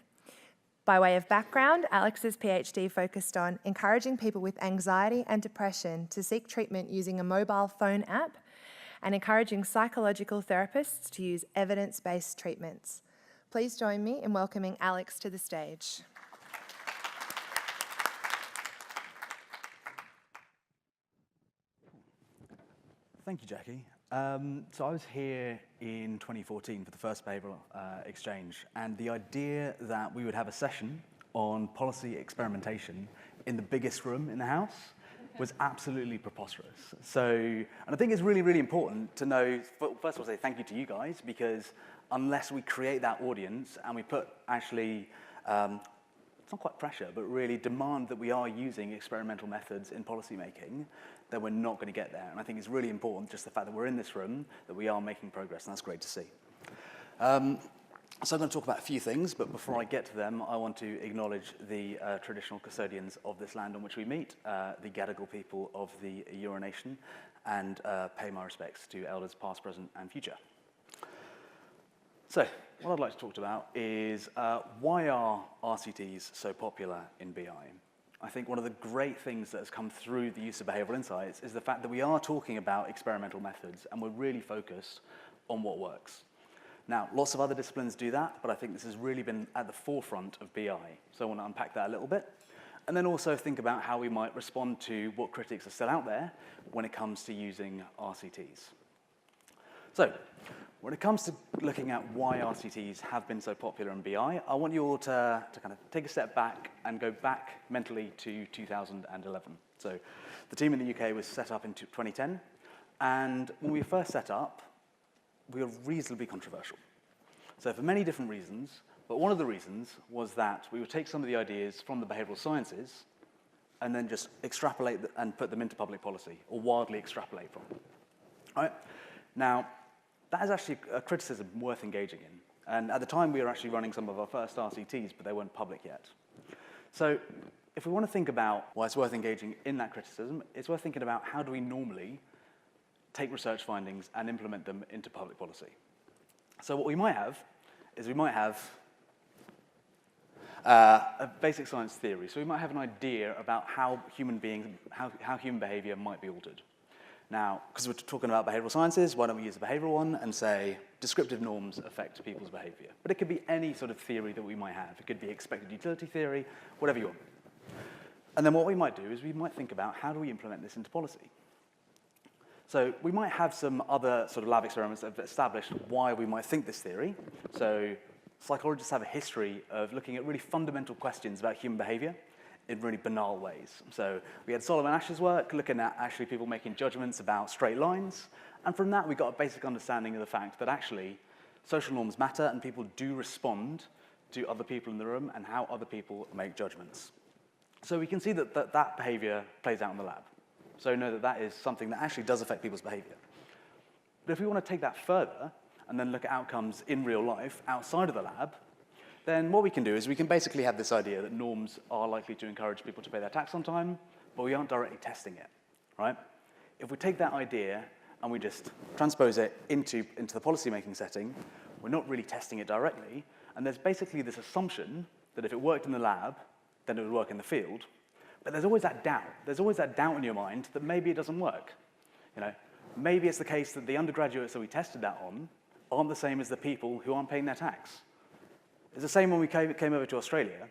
By way of background, Alex's PhD focused on encouraging people with anxiety and depression to seek treatment using a mobile phone app and encouraging psychological therapists to use evidence-based treatments. Please join me in welcoming Alex to the stage. Thank you, Jacqui. So I was here in 2014 for the first behavioural exchange, and the idea that we would have a session on policy experimentation in the biggest room in the house was absolutely preposterous. And I think it's really, really important to know, first of all, say thank you to you guys, because unless we create that audience and we put actually, it's not quite pressure, but really demand that we are using experimental methods in policy making, then we're not going to get there. And I think it's really important, just the fact that we're in this room, that we are making progress, and that's great to see. So I'm going to talk about a few things, but before I get to them, I want to acknowledge the traditional custodians of this land on which we meet, the Gadigal people of the Eora Nation, and pay my respects to elders past, present, and future. So, what I'd like to talk about is why are RCTs so popular in BI? I think one of the great things that has come through the use of behavioural insights is the fact that we are talking about experimental methods and we're really focused on what works. Now, lots of other disciplines do that, but I think this has really been at the forefront of BI. So I want to unpack that a little bit. And then also think about how we might respond to what critics are still out there when it comes to using RCTs. So, when it comes to looking at why RCTs have been so popular in BI, I want you all to kind of take a step back and go back mentally to 2011. So the team in the UK was set up in 2010, and when we first set up, we were reasonably controversial. So for many different reasons, but one of the reasons was that we would take some of the ideas from the behavioural sciences and then just extrapolate and put them into public policy, or wildly extrapolate from them. All right? Now, that is actually a criticism worth engaging in. And at the time, we were actually running some of our first RCTs, but they weren't public yet. So if we want to think about why it's worth engaging in that criticism, it's worth thinking about how do we normally take research findings and implement them into public policy. So what we might have is a basic science theory. So we might have an idea about how human behavior might be altered. Now, because we're talking about behavioral sciences, why don't we use a behavioral one and say descriptive norms affect people's behavior? But it could be any sort of theory that we might have. It could be expected utility theory, whatever you want. And then what we might do is we might think about how do we implement this into policy? So we might have some other sort of lab experiments that have established why we might think this theory. So psychologists have a history of looking at really fundamental questions about human behavior in really banal ways. So we had Solomon Asch's work looking at actually people making judgments about straight lines. And from that, we got a basic understanding of the fact that actually social norms matter and people do respond to other people in the room and how other people make judgments. So we can see that that behavior plays out in the lab. So know that that is something that actually does affect people's behavior. But if we want to take that further and then look at outcomes in real life outside of the lab, then what we can do is we can basically have this idea that norms are likely to encourage people to pay their tax on time, but we aren't directly testing it, right? If we take that idea and we just transpose it into the policy-making setting, we're not really testing it directly, and there's basically this assumption that if it worked in the lab, then it would work in the field. But there's always that doubt. There's always that doubt in your mind that maybe it doesn't work. Maybe it's the case that the undergraduates that we tested that on aren't the same as the people who aren't paying their tax. It's the same when we came over to Australia.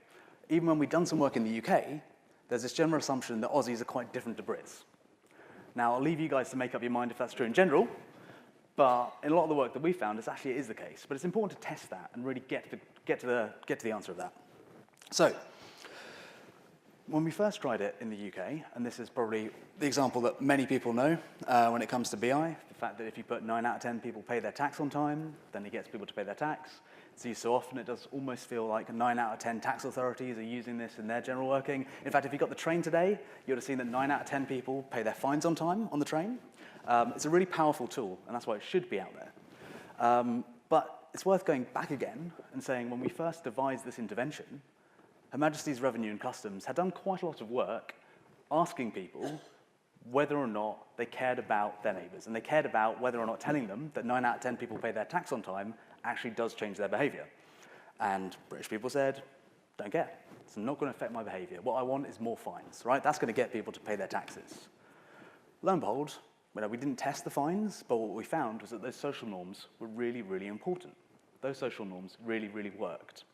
Even when we've done some work in the UK, there's this general assumption that Aussies are quite different to Brits. Now, I'll leave you guys to make up your mind if that's true in general, but in a lot of the work that we found, it is the case. But it's important to test that and really get to the answer of that. So, when we first tried it in the UK, and this is probably the example that many people know when it comes to BI, the fact that if you put 9 out of 10 people pay their tax on time, then it gets people to pay their tax. It's used so often, it does almost feel like 9 out of 10 tax authorities are using this in their general working. In fact, if you got the train today, you would have seen that 9 out of 10 people pay their fines on time on the train. It's a really powerful tool, and that's why it should be out there. But it's worth going back again and saying when we first devised this intervention, Her Majesty's Revenue and Customs had done quite a lot of work asking people whether or not they cared about their neighbours, and they cared about whether or not telling them that 9 out of 10 people pay their tax on time actually does change their behaviour. And British people said, don't care. It's not going to affect my behaviour. What I want is more fines, right? That's going to get people to pay their taxes. Lo and behold, we didn't test the fines, but what we found was that those social norms were really, really important. Those social norms really, really worked.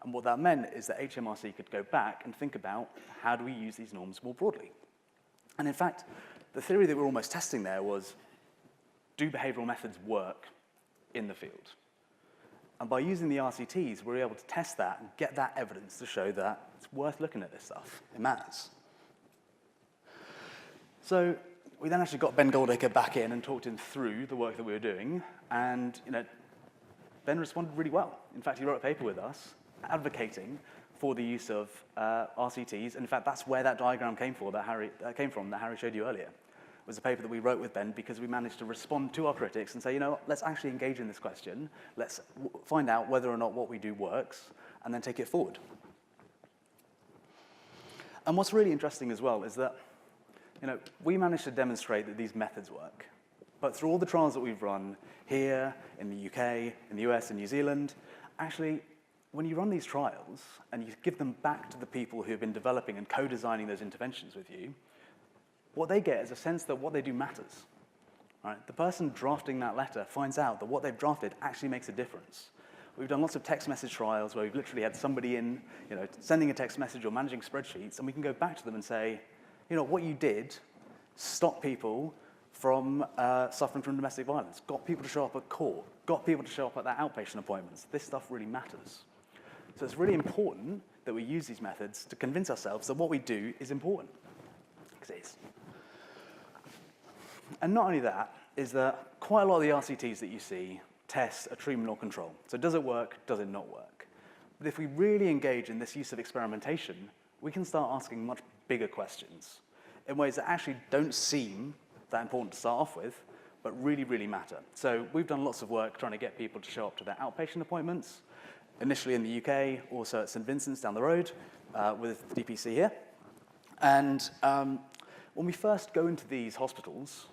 And what that meant is that HMRC could go back and think about how do we use these norms more broadly. And in fact, the theory that we're almost testing there was, do behavioral methods work in the field? And by using the RCTs, we're able to test that and get that evidence to show that it's worth looking at this stuff. It matters. So we then actually got Ben Goldacre back in and talked him through the work that we were doing. And Ben responded really well. In fact, he wrote a paper with us advocating for the use of RCTs. And in fact, that's where that diagram came from that Harry showed you earlier. It was a paper that we wrote with Ben because we managed to respond to our critics and say, let's actually engage in this question. Let's find out whether or not what we do works, and then take it forward. And what's really interesting as well is that, we managed to demonstrate that these methods work. But through all the trials that we've run here, in the UK, in the US, and New Zealand, actually, when you run these trials and you give them back to the people who have been developing and co-designing those interventions with you, what they get is a sense that what they do matters. Right? The person drafting that letter finds out that what they've drafted actually makes a difference. We've done lots of text message trials where we've literally had somebody in, sending a text message or managing spreadsheets, and we can go back to them and say, what you did stopped people from suffering from domestic violence, got people to show up at court, got people to show up at their outpatient appointments. This stuff really matters. So it's really important that we use these methods to convince ourselves that what we do is important. Because it is. And not only that, is that quite a lot of the RCTs that you see test a treatment or control. So does it work, does it not work? But if we really engage in this use of experimentation, we can start asking much bigger questions in ways that actually don't seem that important to start off with, but really, really matter. So we've done lots of work trying to get people to show up to their outpatient appointments, initially in the UK, also at St. Vincent's down the road with DPC here. And when we first go into these hospitals,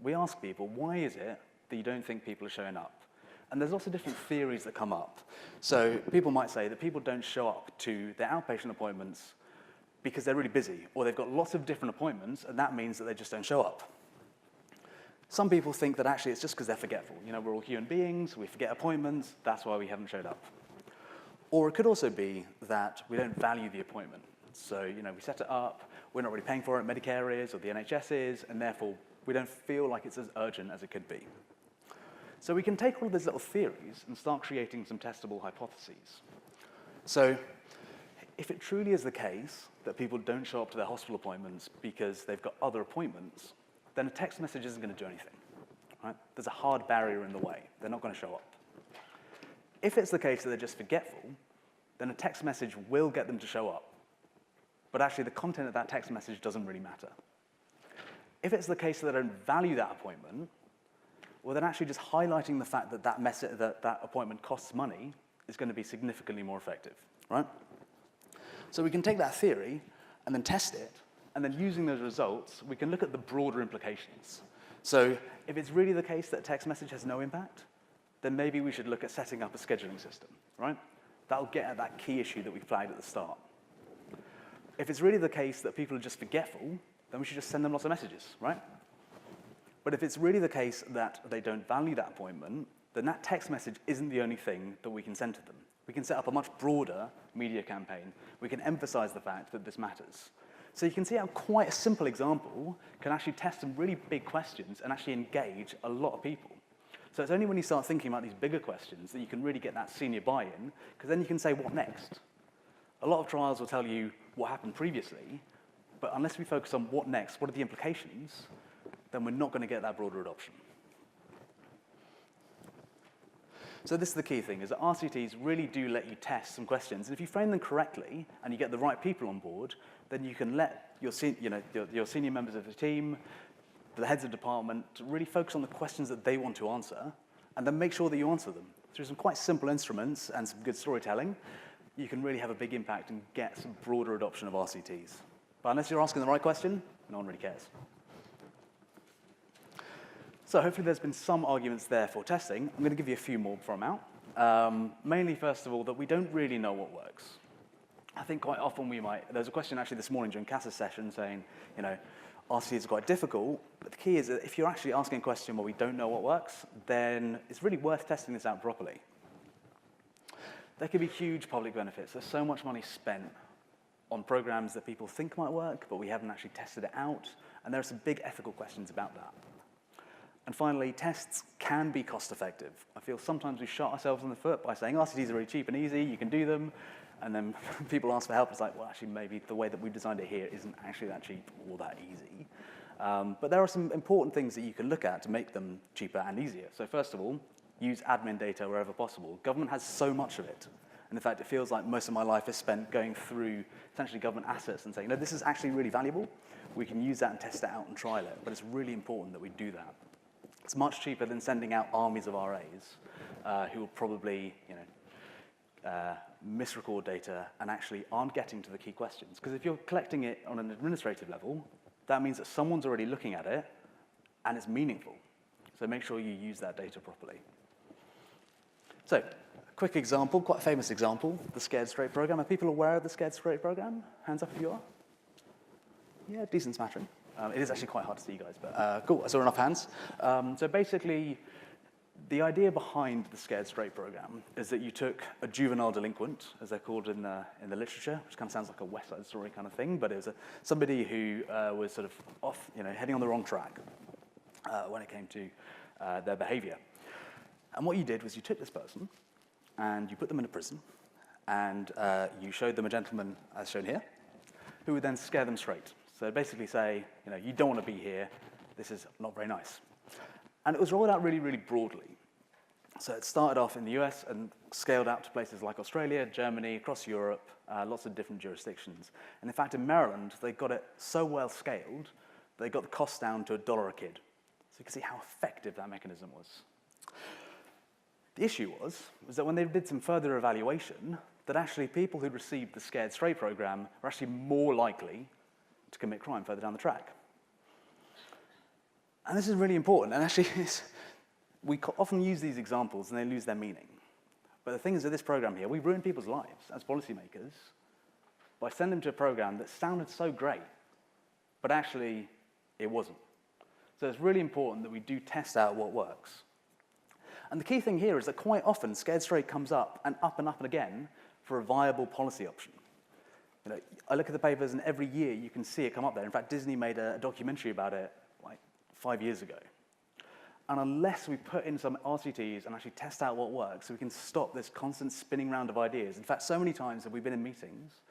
we ask people, why is it that you don't think people are showing up? And there's lots of different theories that come up. So people might say that people don't show up to their outpatient appointments because they're really busy, or they've got lots of different appointments, and that means that they just don't show up. Some people think that actually it's just because they're forgetful. We're all human beings, we forget appointments, that's why we haven't showed up. Or it could also be that we don't value the appointment. So, we set it up, we're not really paying for it, Medicare is, or the NHS is, and therefore We don't feel like it's as urgent as it could be. So we can take all of these little theories and start creating some testable hypotheses. So if it truly is the case that people don't show up to their hospital appointments because they've got other appointments, then a text message isn't going to do anything. Right? There's a hard barrier in the way. They're not going to show up. If it's the case that they're just forgetful, then a text message will get them to show up. But actually, the content of that text message doesn't really matter. If it's the case that they don't value that appointment, well, then actually just highlighting the fact that that appointment costs money is going to be significantly more effective, right? So we can take that theory and then test it, and then using those results, we can look at the broader implications. So if it's really the case that a text message has no impact, then maybe we should look at setting up a scheduling system, right? That'll get at that key issue that we flagged at the start. If it's really the case that people are just forgetful, then we should just send them lots of messages, right? But if it's really the case that they don't value that appointment, then that text message isn't the only thing that we can send to them. We can set up a much broader media campaign. We can emphasize the fact that this matters. So you can see how quite a simple example can actually test some really big questions and actually engage a lot of people. So it's only when you start thinking about these bigger questions that you can really get that senior buy-in, because then you can say, what next? A lot of trials will tell you what happened previously, but unless we focus on what next, what are the implications, then we're not going to get that broader adoption. So this is the key thing, is that RCTs really do let you test some questions. And if you frame them correctly and you get the right people on board, then you can let your senior members of the team, the heads of department, to really focus on the questions that they want to answer, and then make sure that you answer them. Through some quite simple instruments and some good storytelling, you can really have a big impact and get some broader adoption of RCTs. But unless you're asking the right question, no one really cares. So hopefully there's been some arguments there for testing. I'm going to give you a few more before I'm out. Mainly, first of all, that we don't really know what works. I think quite often we might, there was a question actually this morning during Cass's session saying, RCTs are quite difficult, but the key is that if you're actually asking a question where we don't know what works, then it's really worth testing this out properly. There could be huge public benefits. There's so much money spent on programs that people think might work, but we haven't actually tested it out, and there are some big ethical questions about that. And finally, tests can be cost effective. I feel sometimes we shot ourselves in the foot by saying RCTs are really cheap and easy, you can do them, and then people ask for help. It's like, well, actually, maybe the way that we designed it here isn't actually that cheap or that easy. But there are some important things that you can look at to make them cheaper and easier. So first of all, use admin data wherever possible. Government has so much of it. And in fact, it feels like most of my life is spent going through essentially government assets and saying, no, this is actually really valuable. We can use that and test it out and trial it. But it's really important that we do that. It's much cheaper than sending out armies of RAs who will probably misrecord data and actually aren't getting to the key questions. Because if you're collecting it on an administrative level, that means that someone's already looking at it and it's meaningful. So make sure you use that data properly. So, a quick example, quite a famous example, the Scared Straight program. Are people aware of the Scared Straight program? Hands up if you are. Yeah, decent smattering. It is actually quite hard to see you guys, but cool, I saw enough hands. So basically, the idea behind the Scared Straight program is that you took a juvenile delinquent, as they're called in the literature, which kind of sounds like a West Side Story kind of thing, but it was somebody who was sort of off, heading on the wrong track when it came to their behavior. And what you did was you took this person and you put them in a prison and you showed them a gentleman, as shown here, who would then scare them straight. So basically say, you don't want to be here, this is not very nice. And it was rolled out really, really broadly. So it started off in the US and scaled out to places like Australia, Germany, across Europe, lots of different jurisdictions. And in fact, in Maryland, they got it so well scaled, they got the cost down to $1 a kid. So you can see how effective that mechanism was. The issue was that when they did some further evaluation, that actually people who'd received the Scared Straight program were actually more likely to commit crime further down the track. And this is really important, and actually we often use these examples and they lose their meaning. But the thing is, with this program here, we ruined people's lives as policymakers by sending them to a program that sounded so great, but actually it wasn't. So it's really important that we do test out what works. And the key thing here is that quite often Scared Straight comes up and again for a viable policy option. I look at the papers and every year you can see it come up there. In fact, Disney made a documentary about it like 5 years ago. And unless we put in some RCTs and actually test out what works, we can stop this constant spinning round of ideas. In fact, so many times have we been in meetings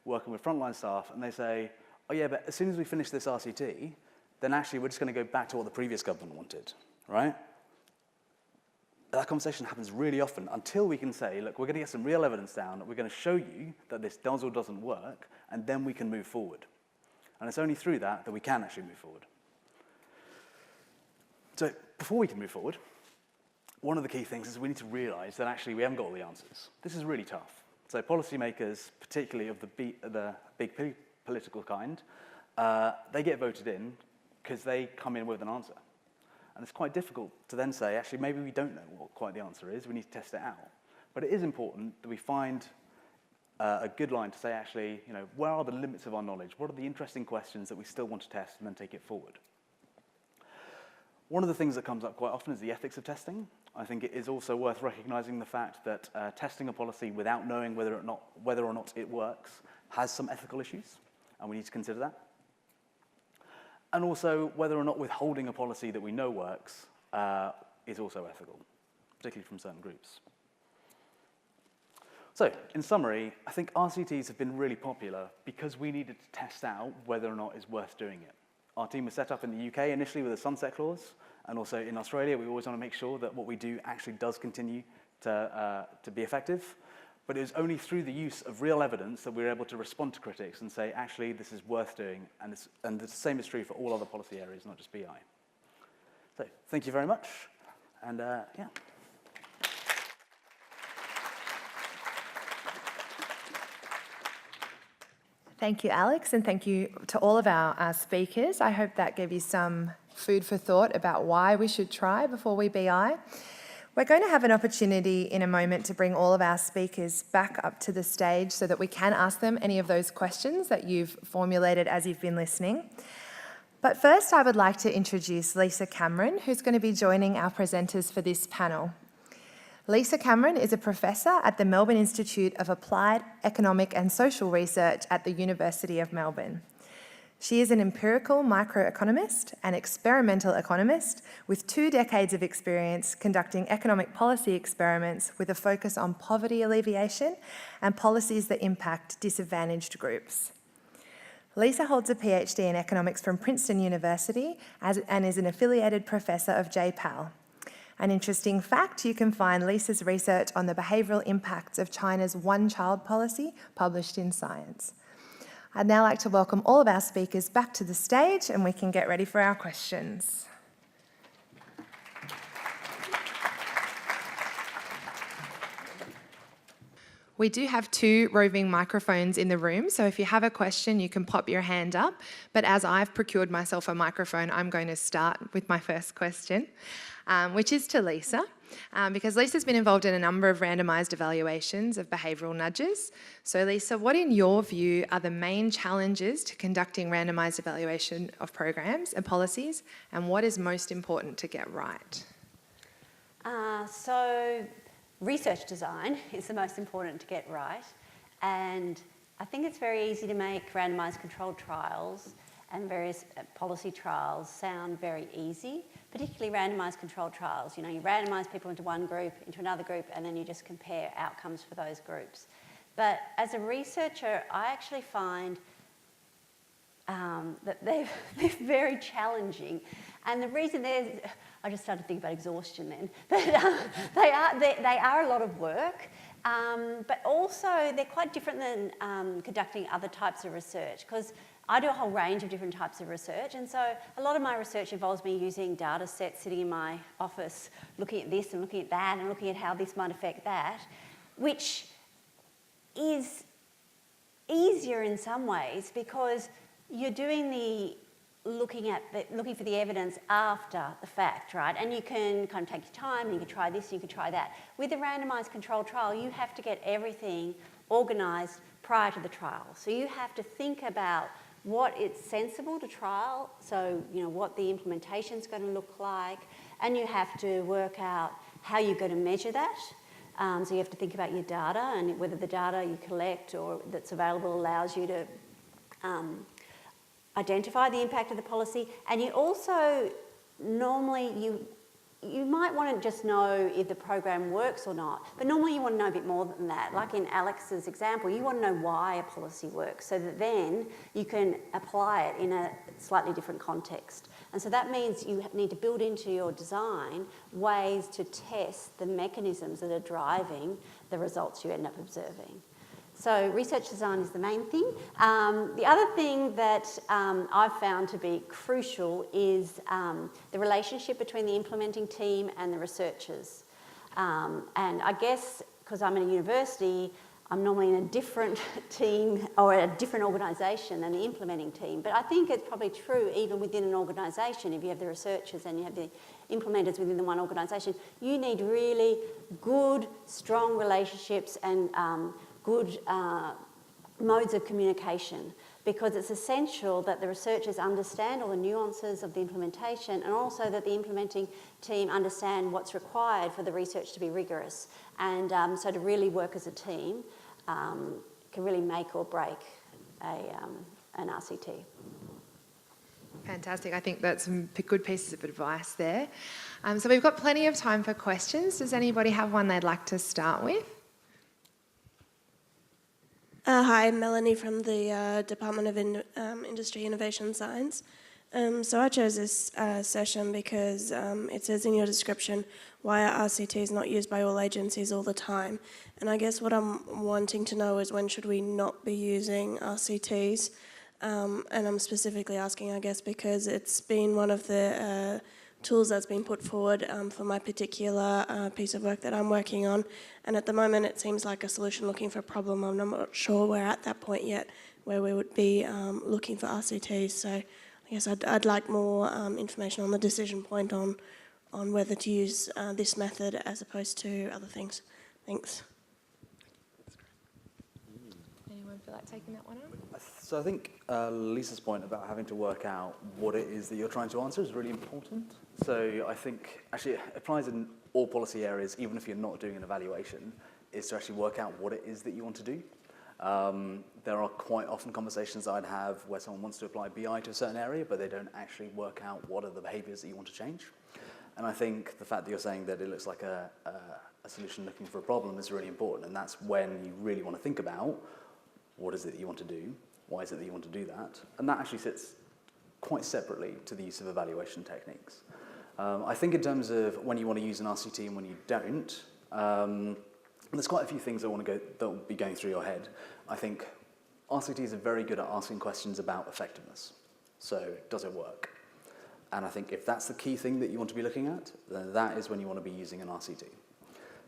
working with frontline staff, and they say, oh yeah, but as soon as we finish this RCT, then actually we're just going to go back to what the previous government wanted, right? That conversation happens really often until we can say, look, we're going to get some real evidence down, we're going to show you that this does or doesn't work, and then we can move forward. And it's only through that that we can actually move forward. So before we can move forward, one of the key things is we need to realize that actually we haven't got all the answers. This is really tough. So policymakers, particularly of the big political kind, they get voted in because they come in with an answer. And it's quite difficult to then say, actually, maybe we don't know what quite the answer is. We need to test it out. But it is important that we find a good line to say, actually, where are the limits of our knowledge? What are the interesting questions that we still want to test and then take it forward? One of the things that comes up quite often is the ethics of testing. I think it is also worth recognizing the fact that testing a policy without knowing whether or not it works has some ethical issues, and we need to consider that. And also whether or not withholding a policy that we know works is also ethical, particularly from certain groups. So, in summary, I think RCTs have been really popular because we needed to test out whether or not it's worth doing it. Our team was set up in the UK initially with a sunset clause, and also in Australia, we always want to make sure that what we do actually does continue to be effective. But it was only through the use of real evidence that we were able to respond to critics and say, actually, this is worth doing, and the same is true for all other policy areas, not just BI. So, thank you very much, and yeah. Thank you, Alex, and thank you to all of our speakers. I hope that gave you some food for thought about why we should try before we BI. We're going to have an opportunity in a moment to bring all of our speakers back up to the stage so that we can ask them any of those questions that you've formulated as you've been listening. But first, I would like to introduce Lisa Cameron, who's going to be joining our presenters for this panel. Lisa Cameron is a professor at the Melbourne Institute of Applied Economic and Social Research at the University of Melbourne. She is an empirical microeconomist and experimental economist with 2 decades of experience conducting economic policy experiments with a focus on poverty alleviation and policies that impact disadvantaged groups. Lisa holds a PhD in economics from Princeton University and is an affiliated professor of JPAL. An interesting fact, you can find Lisa's research on the behavioural impacts of China's one-child policy published in Science. I'd now like to welcome all of our speakers back to the stage, and we can get ready for our questions. We do have 2 roving microphones in the room, so if you have a question, you can pop your hand up. But as I've procured myself a microphone, I'm going to start with my first question, which is to Lisa, because Lisa's been involved in a number of randomised evaluations of behavioural nudges. So Lisa, what in your view are the main challenges to conducting randomised evaluation of programs and policies, and what is most important to get right? So research design is the most important to get right, and I think it's very easy to make randomised controlled trials and various policy trials sound very easy, particularly randomised controlled trials. You randomise people into one group, into another group, and then you just compare outcomes for those groups. But as a researcher, I actually find that they're very challenging. And the reason I just started to think about exhaustion then, but they are a lot of work, but also they're quite different than conducting other types of research, because I do a whole range of different types of research, and so a lot of my research involves me using data sets, sitting in my office, looking at this and looking at that and looking at how this might affect that, which is easier in some ways because you're doing looking for the evidence after the fact, right? And you can kind of take your time, and you can try this, and you can try that. With a randomised controlled trial, you have to get everything organised prior to the trial. So you have to think about what it's sensible to trial, so what the implementation's going to look like, and you have to work out how you're going to measure that. So you have to think about your data and whether the data you collect or that's available allows you to identify the impact of the policy. And you also normally you might want to just know if the program works or not, but normally you want to know a bit more than that. Like in Alex's example, you want to know why a policy works so that then you can apply it in a slightly different context. And so that means you need to build into your design ways to test the mechanisms that are driving the results you end up observing. So research design is the main thing. The other thing that I've found to be crucial is the relationship between the implementing team and the researchers. And I guess because I'm in a university, I'm normally in a different team or a different organisation than the implementing team. But I think it's probably true even within an organisation, if you have the researchers and you have the implementers within the one organisation, you need really good, strong relationships and good modes of communication, because it's essential that the researchers understand all the nuances of the implementation and also that the implementing team understand what's required for the research to be rigorous. And so to really work as a team can really make or break an RCT. Fantastic. I think that's some good pieces of advice there. So we've got plenty of time for questions. Does anybody have one they'd like to start with? Hi, I'm Melanie from the Department of Industry Innovation Science. So I chose this session because it says in your description, why are RCTs not used by all agencies all the time? And I guess what I'm wanting to know is when should we not be using RCTs? And I'm specifically asking, I guess, because it's been one of the tools that's been put forward for my particular piece of work that I'm working on. And at the moment, it seems like a solution looking for a problem. I'm not sure we're at that point yet where we would be looking for RCTs. So I guess I'd like more information on the decision point on whether to use this method as opposed to other things. Thanks. Anyone feel like taking that one on? So I think Lisa's point about having to work out what it is that you're trying to answer is really important. So I think actually it applies in all policy areas, even if you're not doing an evaluation, is to actually work out what it is that you want to do. There are quite often conversations I'd have where someone wants to apply BI to a certain area, but they don't actually work out what are the behaviours that you want to change. And I think the fact that you're saying that it looks like a solution looking for a problem is really important, and that's when you really want to think about what is it that you want to do, why is it that you want to do that, and that actually sits quite separately to the use of evaluation techniques. I think in terms of when you want to use an RCT and when you don't, there's quite a few things that will be going through your head. I think RCTs are very good at asking questions about effectiveness. So, does it work? And I think if that's the key thing that you want to be looking at, then that is when you want to be using an RCT.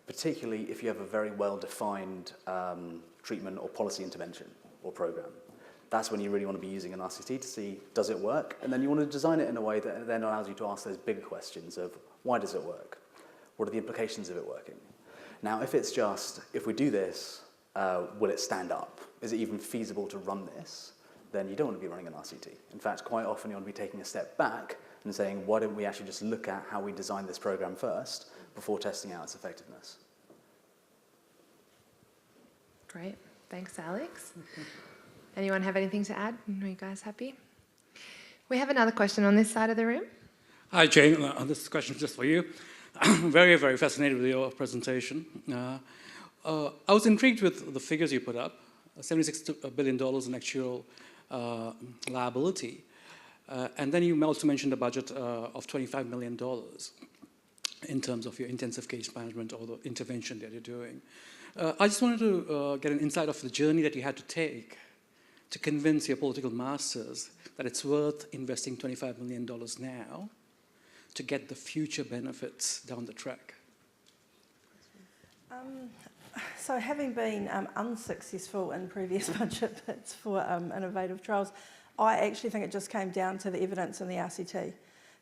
Particularly if you have a very well-defined treatment or policy intervention or program. That's when you really want to be using an RCT to see, does it work? And then you want to design it in a way that then allows you to ask those bigger questions of, why does it work? What are the implications of it working? Now, if it's just, if we do this, will it stand up? Is it even feasible to run this? Then you don't want to be running an RCT. In fact, quite often you want to be taking a step back and saying, why don't we actually just look at how we design this program first before testing out its effectiveness? Great. Thanks, Alex. Anyone have anything to add? Are you guys happy? We have another question on this side of the room. Hi, Jane. This question is just for you. I'm very, very fascinated with your presentation. I was intrigued with the figures you put up, $76 billion in actual liability. And then you also mentioned a budget of $25 million in terms of your intensive case management or the intervention that you're doing. I just wanted to get an insight of the journey that you had to take to convince your political masters that it's worth investing $25 million now to get the future benefits down the track. So having been unsuccessful in previous budget bits for innovative trials, I actually think it just came down to the evidence in the RCT.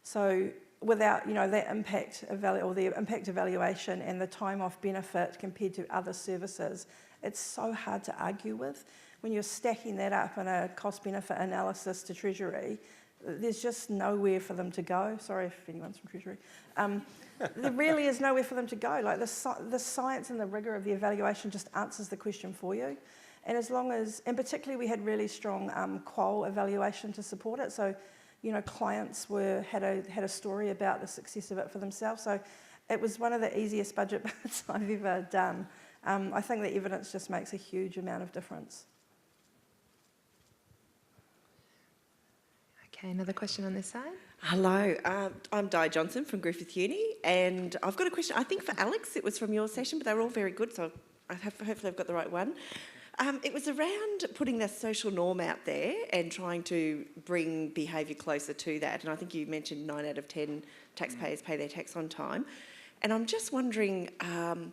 So without that impact evaluation and the time off benefit compared to other services, it's so hard to argue with. When you're stacking that up in a cost-benefit analysis to Treasury, there's just nowhere for them to go. Sorry if anyone's from Treasury. There really is nowhere for them to go. Like the science and the rigour of the evaluation just answers the question for you. And as long as, and particularly we had really strong qual evaluation to support it. So clients had a story about the success of it for themselves. So it was one of the easiest budget budgets I've ever done. I think the evidence just makes a huge amount of difference. Okay, another question on this side. Hello, I'm Di Johnson from Griffith Uni, and I've got a question, I think for Alex. It was from your session, but they were all very good, so hopefully I've got the right one. It was around putting the social norm out there and trying to bring behaviour closer to that, and I think you mentioned 9 out of 10 taxpayers pay their tax on time. And I'm just wondering, and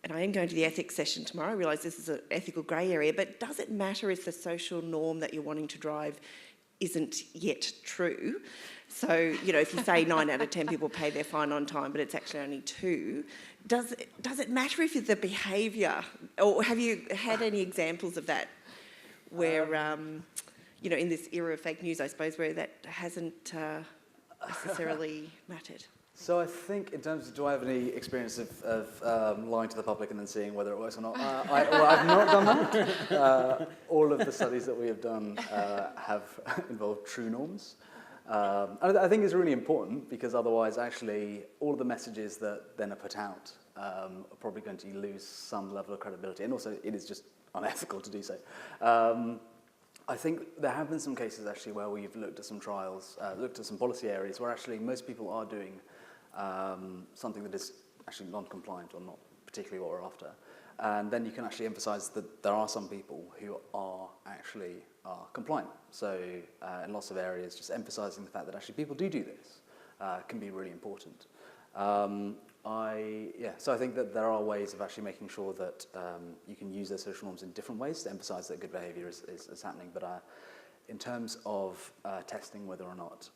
I am going to the ethics session tomorrow, I realise this is an ethical grey area, but does it matter if the social norm that you're wanting to drive isn't yet true? So, if you say 9 out of 10 people pay their fine on time, but it's actually only 2, does it matter if the behaviour, or have you had any examples of that where, in this era of fake news, I suppose, where that hasn't necessarily mattered? So I think in terms of, do I have any experience of lying to the public and then seeing whether it works or not? I've not done that. All of the studies that we have done have involved true norms. And I think it's really important because otherwise actually all of the messages that then are put out are probably going to lose some level of credibility, and also it is just unethical to do so. I think there have been some cases actually where we've looked at some trials, looked at some policy areas where actually most people are doing something that is actually non-compliant or not particularly what we're after. And then you can actually emphasise that there are some people who are actually compliant. So in lots of areas, just emphasising the fact that actually people do this can be really important. So I think that there are ways of actually making sure that you can use those social norms in different ways to emphasise that good behaviour is happening. But in terms of testing whether or not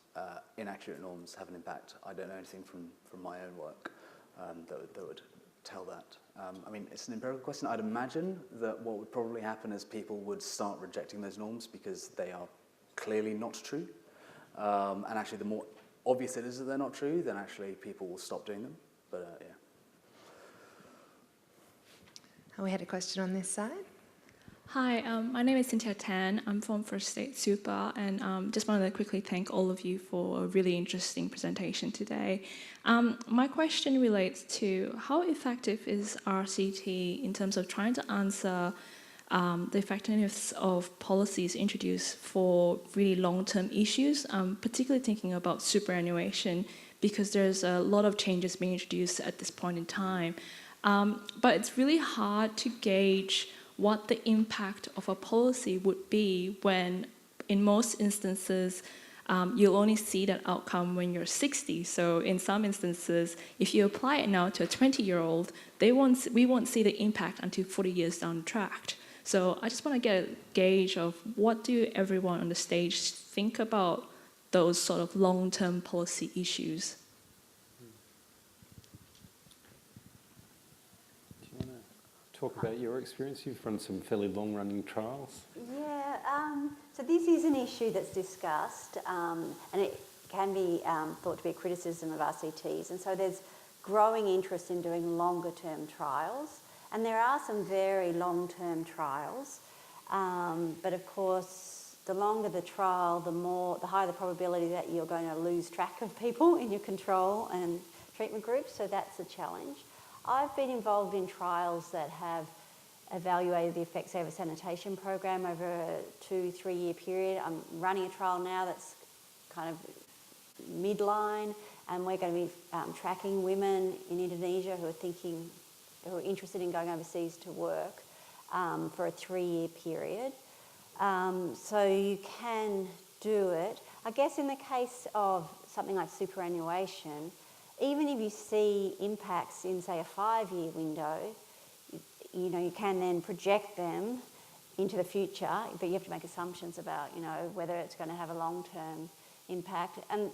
inaccurate norms have an impact, I don't know anything from my own work that would tell that. I mean, it's an empirical question. I'd imagine that what would probably happen is people would start rejecting those norms because they are clearly not true. And actually, the more obvious it is that they're not true, then actually people will stop doing them. But yeah. We had a question on this side. Hi, my name is Cynthia Tan. I'm from First State Super, and just wanted to quickly thank all of you for a really interesting presentation today. My question relates to how effective is RCT in terms of trying to answer the effectiveness of policies introduced for really long-term issues, particularly thinking about superannuation, because there's a lot of changes being introduced at this point in time. But it's really hard to gauge what the impact of a policy would be when, in most instances, you'll only see that outcome when you're 60. So in some instances, if you apply it now to a 20-year-old, we won't see the impact until 40 years down the track. So I just want to get a gauge of what do everyone on the stage think about those sort of long-term policy issues. Talk about your experience. You've run some fairly long-running trials. Yeah, so this is an issue that's discussed, and it can be thought to be a criticism of RCTs. And so there's growing interest in doing longer-term trials, and there are some very long-term trials. But of course, the longer the trial, the higher the probability that you're going to lose track of people in your control and treatment groups. So that's a challenge. I've been involved in trials that have evaluated the effects of a sanitation program over a 2-3 year period. I'm running a trial now that's kind of midline, and we're going to be tracking women in Indonesia who are interested in going overseas to work for a 3-year period. So you can do it. I guess in the case of something like superannuation, even if you see impacts in, say, a 5-year window, you can then project them into the future, but you have to make assumptions about, whether it's going to have a long-term impact. And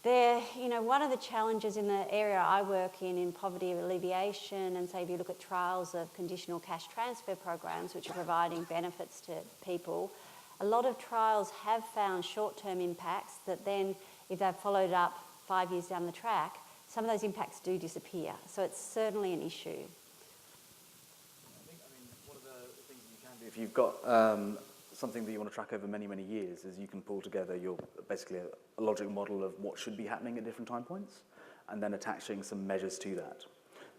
one of the challenges in the area I work in poverty alleviation, and say if you look at trials of conditional cash transfer programs, which are providing benefits to people, a lot of trials have found short-term impacts that then, if they're followed up 5 years down the track, some of those impacts do disappear. So it's certainly an issue. I think, one of the things that you can do if you've got something that you want to track over many, many years is you can pull together basically a logic model of what should be happening at different time points, and then attaching some measures to that.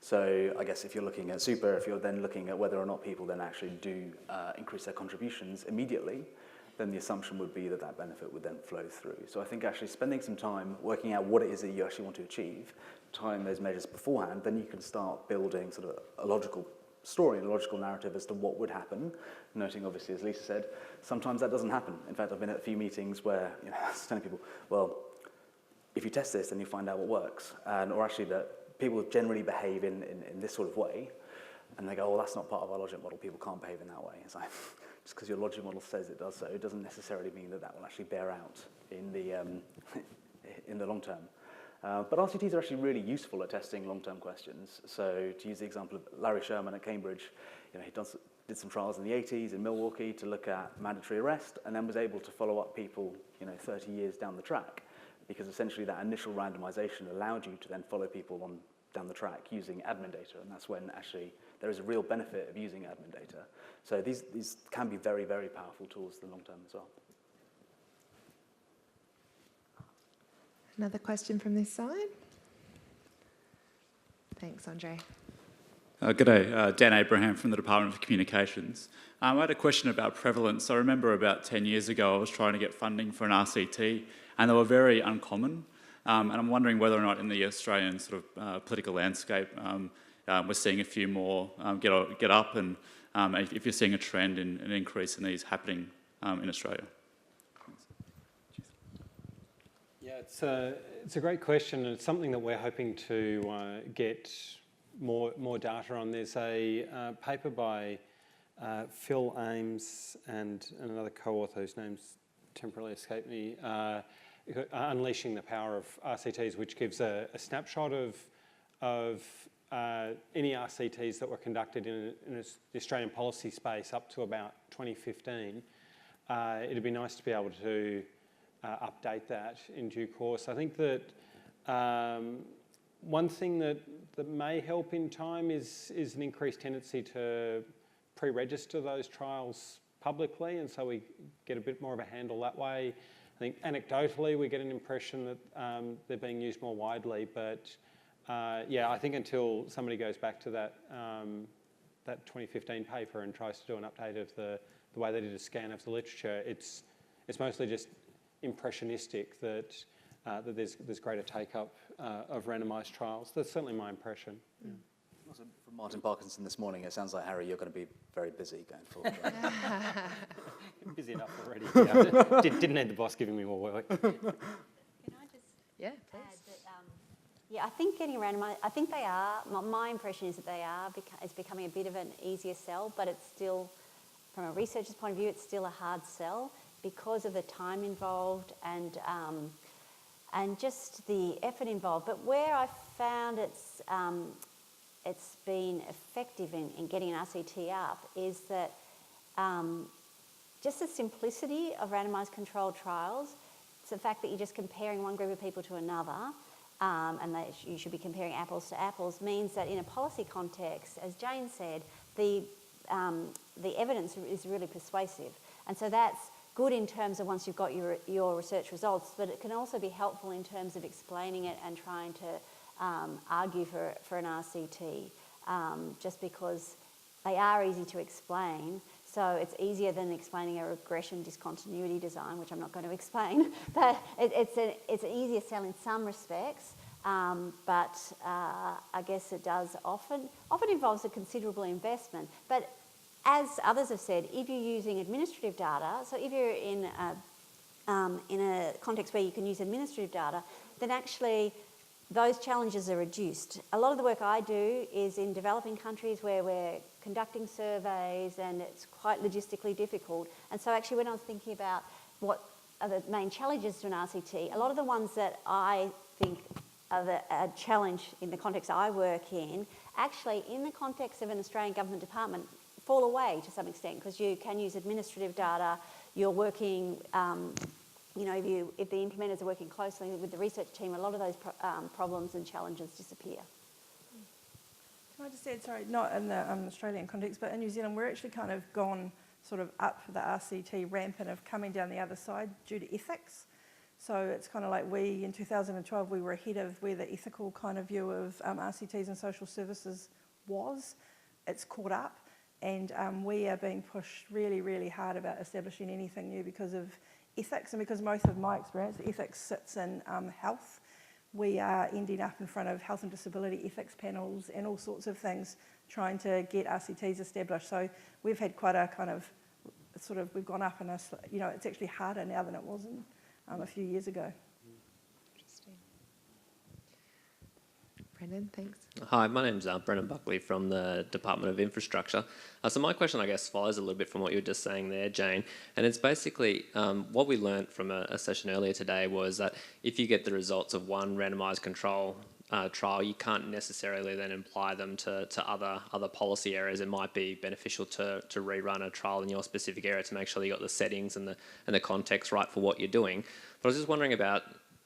So I guess if you're looking at super, if you're then looking at whether or not people then actually do increase their contributions immediately, then the assumption would be that that benefit would then flow through. So I think actually spending some time working out what it is that you actually want to achieve, tying those measures beforehand, then you can start building sort of a logical story and a logical narrative as to what would happen. Noting, obviously, as Lisa said, sometimes that doesn't happen. In fact, I've been at a few meetings where I was telling people, well, if you test this, then you find out what works. Or actually that people generally behave in this sort of way, and they go, well, that's not part of our logic model. People can't behave in that way. It's like, just because your logic model says it does so, it doesn't necessarily mean that that will actually bear out in the long term. But RCTs are actually really useful at testing long-term questions. So to use the example of Larry Sherman at Cambridge, he did some trials in the 80s in Milwaukee to look at mandatory arrest, and then was able to follow up people 30 years down the track, because essentially that initial randomization allowed you to then follow people on down the track using admin data, and that's when actually there is a real benefit of using admin data. So these can be very, very powerful tools in the long term as well. Another question from this side. Thanks, Andre. G'day, Dan Abraham from the Department of Communications. I had a question about prevalence. I remember about 10 years ago I was trying to get funding for an RCT, and they were very uncommon. And I'm wondering whether or not in the Australian sort of political landscape we're seeing a few more get up, and if you're seeing a trend in an increase in these happening in Australia. Yeah, it's a great question, and it's something that we're hoping to get more data on. There's a paper by Phil Ames and another co-author whose name's temporarily escaped me, Unleashing the Power of RCTs, which gives a snapshot of any RCTs that were conducted in the Australian policy space up to about 2015. It'd be nice to be able to update that in due course. I think that one thing that may help in time is an increased tendency to pre-register those trials publicly, and so we get a bit more of a handle that way. I think anecdotally we get an impression that they're being used more widely, but yeah, I think until somebody goes back to that 2015 paper and tries to do an update of the way they did a scan of the literature, it's mostly just impressionistic that there's greater take-up of randomised trials. That's certainly my impression. Yeah. Also, from Martin Parkinson this morning, it sounds like, Harry, you're going to be very busy going forward. I'm busy enough already. Yeah. Didn't need the boss giving me more work. Can I just add that, yeah, I think getting randomised, I think they are, my impression is that they are, it's becoming a bit of an easier sell, but it's still, from a researcher's point of view, it's still a hard sell because of the time involved and just the effort involved. But where I found it's been effective in getting an RCT up is that just the simplicity of randomised controlled trials, it's the fact that you're just comparing one group of people to another, and that you should be comparing apples to apples, means that in a policy context, as Jayne said, the evidence is really persuasive. And so that's good in terms of once you've got your research results, but it can also be helpful in terms of explaining it and trying to argue for an RCT, just because they are easy to explain. So it's easier than explaining a regression discontinuity design, which I'm not going to explain, but it's an easier sell in some respects, but I guess it does often involves a considerable investment. But as others have said, if you're using administrative data, so if you're in a context where you can use administrative data, then actually those challenges are reduced. A lot of the work I do is in developing countries where we're conducting surveys and it's quite logistically difficult. And so actually when I was thinking about what are the main challenges to an RCT, a lot of the ones that I think are a challenge in the context I work in, actually in the context of an Australian government department, fall away to some extent because you can use administrative data, you're working, if the implementers are working closely with the research team, a lot of those problems and challenges disappear. Can I just add, sorry, not in the Australian context, but in New Zealand, we're actually kind of gone sort of up the RCT ramp and of coming down the other side due to ethics. So it's kind of like in 2012, we were ahead of where the ethical kind of view of RCTs and social services was. It's caught up, and we are being pushed really, really hard about establishing anything new because of ethics, and because most of my experience, ethics sits in health. We are ending up in front of health and disability ethics panels and all sorts of things trying to get RCTs established. So we've had quite a kind of, we've gone up, and it's actually harder now than it was a few years ago. Interesting. Brendan, thanks. Hi, my name's Brendan Buckley from the Department of Infrastructure. So my question, I guess, follows a little bit from what you were just saying there, Jayne, and it's basically what we learnt from a session earlier today was that if you get the results of one randomised control trial, you can't necessarily then apply them to other policy areas. It might be beneficial to rerun a trial in your specific area to make sure you got the settings and the context right for what you're doing. But I was just wondering about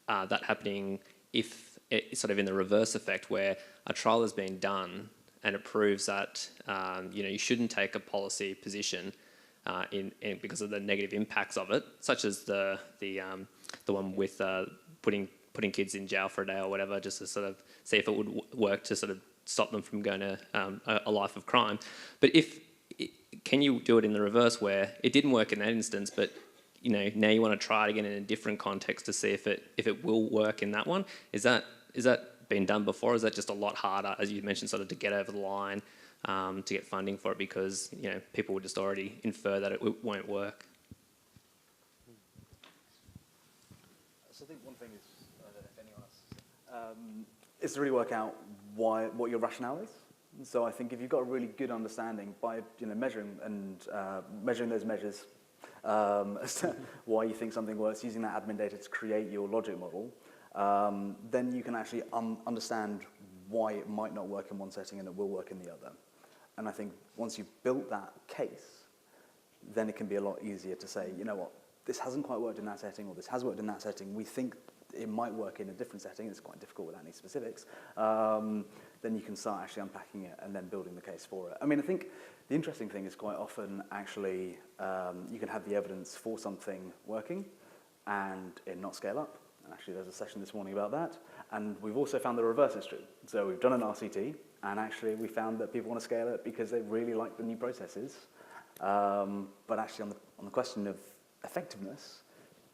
that happening if sort of in the reverse effect, where a trial has been done and it proves that you shouldn't take a policy position because of the negative impacts of it, such as the one with putting kids in jail for a day or whatever, just to sort of see if it would work to sort of stop them from going to a life of crime. But can you do it in the reverse, where it didn't work in that instance, but now you want to try it again in a different context to see if it will work in that one? Is that been done before? Or is that just a lot harder, as you mentioned, sort of to get over the line, to get funding for it, because people would just already infer that it won't work? So I think one thing is, I don't know if anyone else, is to really work out what your rationale is. So I think if you've got a really good understanding by measuring those measures as to why you think something works, using that admin data to create your logic model, then you can actually understand why it might not work in one setting and it will work in the other. And I think once you've built that case, then it can be a lot easier to say, you know what, this hasn't quite worked in that setting, or this has worked in that setting. We think it might work in a different setting. It's quite difficult without any specifics. Then you can start actually unpacking it and then building the case for it. I mean, I think the interesting thing is quite often actually you can have the evidence for something working and it not scale up. And actually there's a session this morning about that. And we've also found the reverse is true. So we've done an RCT, and actually we found that people want to scale it because they really like the new processes. But actually on the question of effectiveness,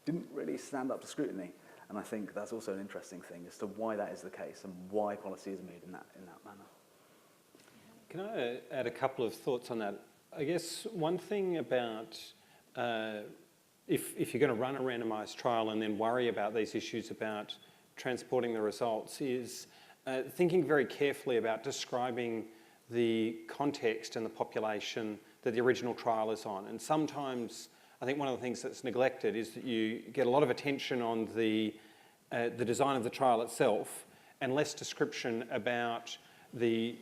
didn't really stand up to scrutiny. And I think that's also an interesting thing as to why that is the case and why policy is made in that manner. Can I add a couple of thoughts on that? I guess one thing about if you're going to run a randomised trial and then worry about these issues about transporting the results is thinking very carefully about describing the context and the population that the original trial is on. And sometimes I think one of the things that's neglected is that you get a lot of attention on the design of the trial itself and less description about the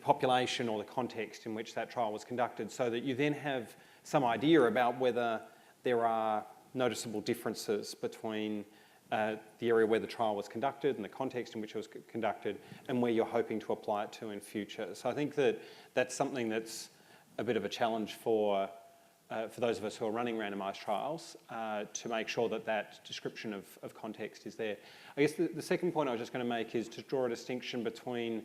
population or the context in which that trial was conducted, so that you then have some idea about whether there are noticeable differences between the area where the trial was conducted and the context in which it was conducted and where you're hoping to apply it to in future. So I think that that's something that's a bit of a challenge for those of us who are running randomised trials to make sure that that description of context is there. I guess the second point I was just going to make is to draw a distinction between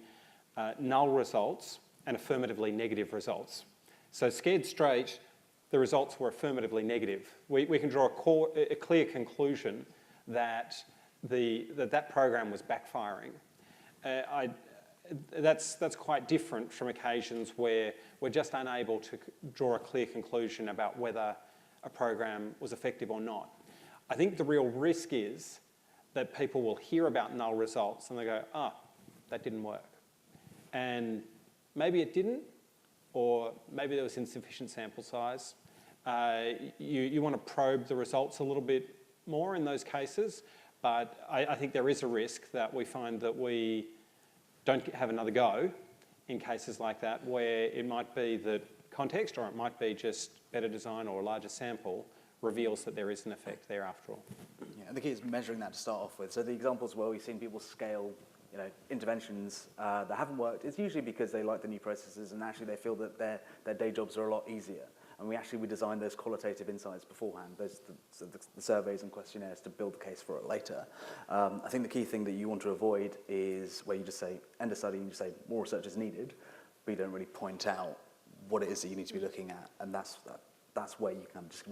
null results and affirmatively negative results. So scared straight, the results were affirmatively negative. We can draw a clear conclusion that that program was backfiring. That's quite different from occasions where we're just unable to draw a clear conclusion about whether a program was effective or not. I think the real risk is that people will hear about null results and they go, that didn't work. And maybe it didn't, or maybe there was insufficient sample size. You want to probe the results a little bit more in those cases, but I think there is a risk that we find that we don't have another go in cases like that, where it might be that context, or it might be just better design or a larger sample, reveals that there is an effect there after all. Yeah, and the key is measuring that to start off with. So the examples where we've seen people scale interventions that haven't worked, it's usually because they like the new processes and actually they feel that their day jobs are a lot easier. And we designed those qualitative insights beforehand, the surveys and questionnaires to build the case for it later. I think the key thing that you want to avoid is where you just say, end of study, and you say more research is needed, but you don't really point out what it is that you need to be looking at, and that's where you can just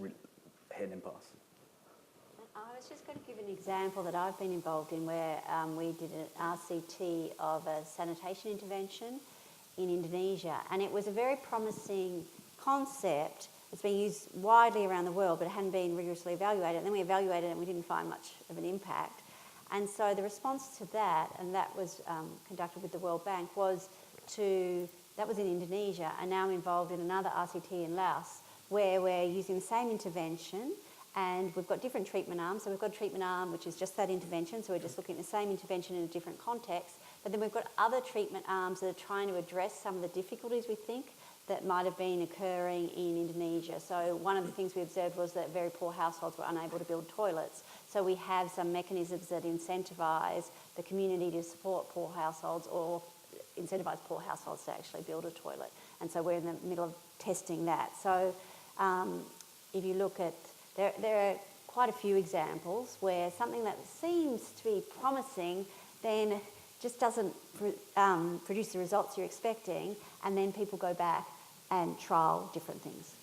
hit an impasse. I was just going to give an example that I've been involved in where we did an RCT of a sanitation intervention in Indonesia, and it was a very promising concept. It's been used widely around the world, but it hadn't been rigorously evaluated. And then we evaluated it and we didn't find much of an impact. And so the response to that, and that was conducted with the World Bank, that was in Indonesia, and now I'm involved in another RCT in Laos, where we're using the same intervention, and we've got different treatment arms. So we've got a treatment arm which is just that intervention, so we're just looking at the same intervention in a different context. But then we've got other treatment arms that are trying to address some of the difficulties we think that might have been occurring in Indonesia. So one of the things we observed was that very poor households were unable to build toilets. So we have some mechanisms that incentivise the community to support poor households or incentivise poor households to actually build a toilet. And so we're in the middle of testing that. So if you look at, there are quite a few examples where something that seems to be promising then just doesn't produce the results you're expecting, and then people go back and trial different things.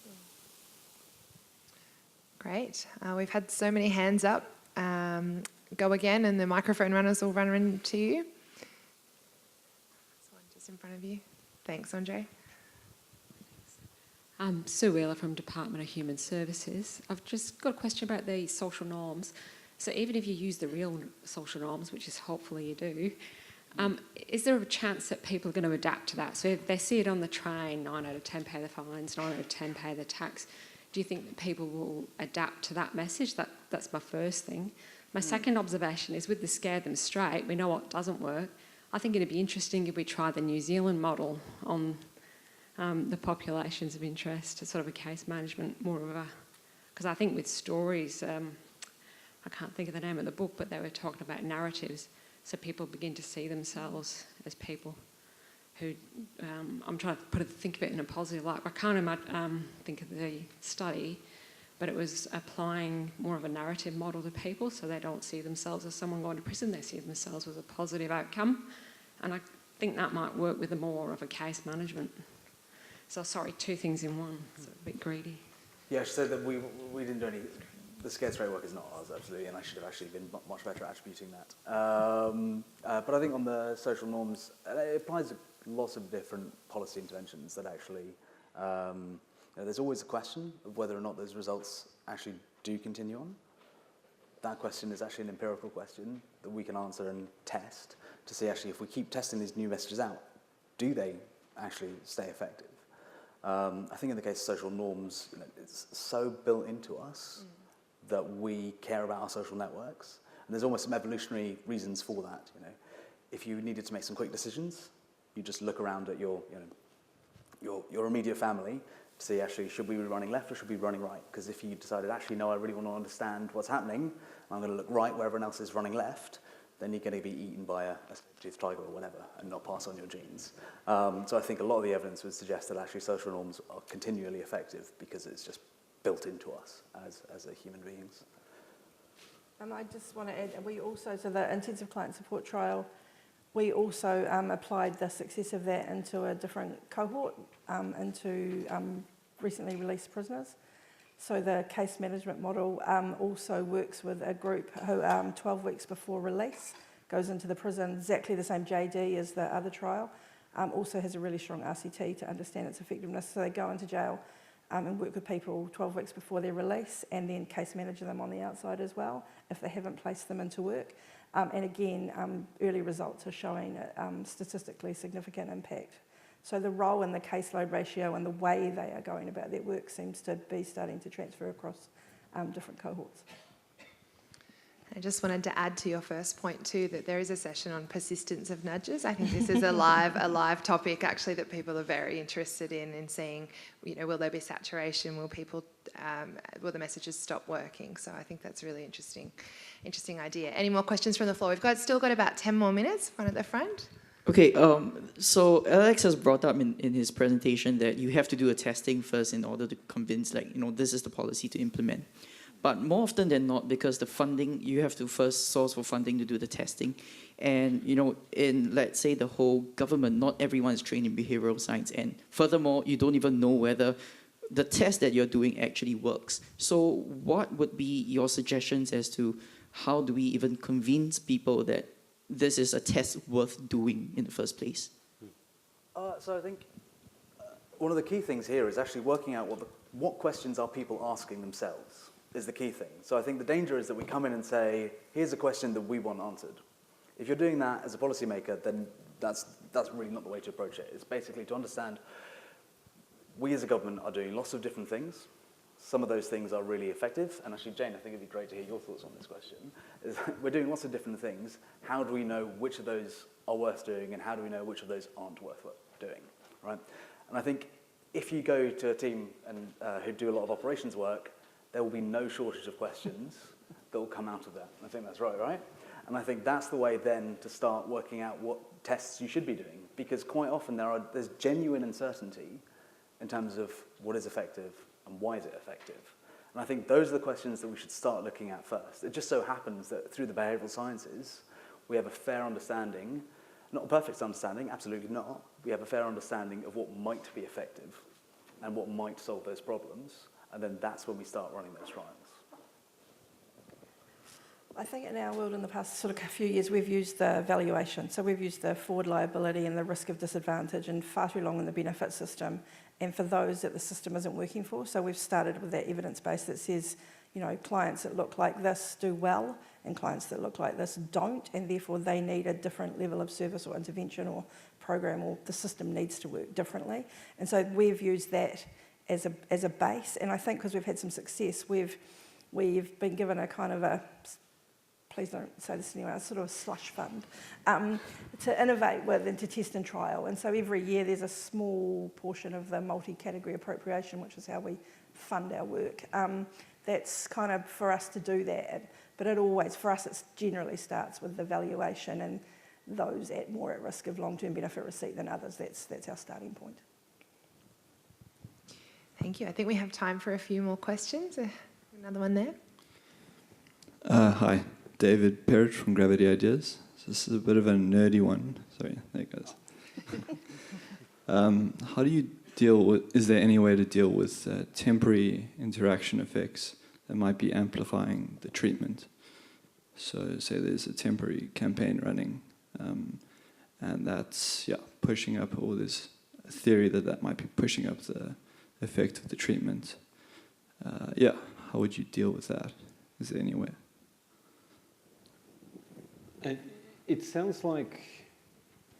Great. We've had so many hands up. Go again, and the microphone runners will run into you. This one just in front of you. Thanks, Andre. Sue Wheeler from Department of Human Services. I've just got a question about the social norms. So even if you use the real social norms, which is hopefully you do, is there a chance that people are going to adapt to that? So if they see it on the train, 9 out of 10 pay the fines, 9 out of 10 pay the tax, do you think that people will adapt to that message? That's my first thing. My second observation is with the scare them straight, we know what doesn't work. I think it'd be interesting if we try the New Zealand model on the populations of interest, as sort of a case management, more of a... Because I think with stories, I can't think of the name of the book, but they were talking about narratives. So people begin to see themselves as people who, I'm trying to think of it in a positive light. I can't think of the study, but it was applying more of a narrative model to people, so they don't see themselves as someone going to prison, they see themselves as a positive outcome. And I think that might work with more of a case management. So sorry, two things in one, so a bit greedy. Yeah, so that we didn't do any... The scared straight work is not ours, absolutely, and I should have actually been much better at attributing that. But I think on the social norms, it applies to lots of different policy interventions that actually, there's always a question of whether or not those results actually do continue on. That question is actually an empirical question that we can answer and test to see actually if we keep testing these new messages out, do they actually stay effective? I think in the case of social norms, it's so built into us that we care about our social networks. And there's almost some evolutionary reasons for that. If you needed to make some quick decisions, you just look around at your immediate family to see actually, should we be running left or should we be running right? Because if you decided, actually, no, I really want to understand what's happening, I'm going to look right where everyone else is running left, then you're going to be eaten by a saber-toothed tiger or whatever and not pass on your genes. So I think a lot of the evidence would suggest that actually social norms are continually effective because it's just built into us as a human beings. I just want to add, we also, so the intensive client support trial, we also applied the success of that into a different cohort, into recently released prisoners. So the case management model also works with a group who 12 weeks before release goes into the prison, exactly the same JD as the other trial, also has a really strong RCT to understand its effectiveness. So they go into jail and work with people 12 weeks before their release and then case manage them on the outside as well if they haven't placed them into work. And again, early results are showing statistically significant impact. So the role in the caseload ratio and the way they are going about their work seems to be starting to transfer across different cohorts. I just wanted to add to your first point too that there is a session on persistence of nudges. I think this is a live topic actually that people are very interested in seeing. Will there be saturation? Will the messages stop working? So I think that's a really interesting idea. Any more questions from the floor? We've still got about 10 more minutes. One at the front. Okay, so Alex has brought up in his presentation that you have to do a testing first in order to convince, this is the policy to implement. But more often than not, because the funding, you have to first source for funding to do the testing. And, in, let's say, the whole government, not everyone is trained in behavioral science. And furthermore, you don't even know whether the test that you're doing actually works. So what would be your suggestions as to how do we even convince people that this is a test worth doing in the first place? So I think one of the key things here is actually working out what questions are people asking themselves is the key thing. So I think the danger is that we come in and say, here's a question that we want answered. If you're doing that as a policymaker, then that's really not the way to approach it. It's basically to understand we as a government are doing lots of different things. Some of those things are really effective. And actually, Jayne, I think it'd be great to hear your thoughts on this question. We're doing lots of different things. How do we know which of those are worth doing, and how do we know which of those aren't worth doing, right? And I think if you go to a team who do a lot of operations work, there will be no shortage of questions that will come out of that. I think that's right? And I think that's the way then to start working out what tests you should be doing, because quite often there's genuine uncertainty in terms of what is effective and why is it effective. And I think those are the questions that we should start looking at first. It just so happens that through the behavioural sciences, we have a fair understanding, not a perfect understanding, absolutely not. We have a fair understanding of what might be effective and what might solve those problems. And then that's when we start running those trials. I think in our world in the past sort of a few years, we've used the valuation. So we've used the forward liability and the risk of disadvantage, and far too long in the benefit system, and for those that the system isn't working for. So we've started with that evidence base that says, clients that look like this do well, and clients that look like this don't, and therefore they need a different level of service or intervention or program, or the system needs to work differently. And so we've used that as a base, and I think because we've had some success, we've been given a kind of a, please don't say this anyway, a sort of a slush fund to innovate with and to test and trial. And so every year there's a small portion of the multi-category appropriation, which is how we fund our work. That's kind of for us to do that. But for us, it generally starts with the valuation and those more at risk of long-term benefit receipt than others. That's our starting point. Thank you. I think we have time for a few more questions. Another one there. Hi, David Perrett from Gravity Ideas. So this is a bit of a nerdy one. Sorry, there it goes. How do you deal with, is there any way to deal with temporary interaction effects that might be amplifying the treatment? So say there's a temporary campaign running and that's pushing up, or there's a theory that might be pushing up the effect of the treatment. How would you deal with that? Is there any way? It sounds like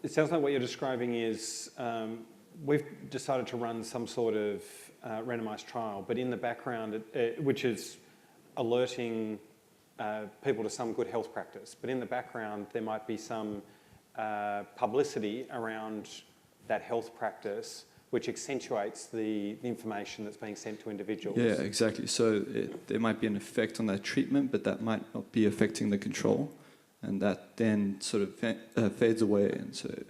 what you're describing is we've decided to run some sort of randomised trial, but in the background, which is alerting people to some good health practice. But in the background, there might be some publicity around that health practice, which accentuates the information that's being sent to individuals. Yeah, exactly. So there might be an effect on that treatment, but that might not be affecting the control. And that then sort of fades away, and so you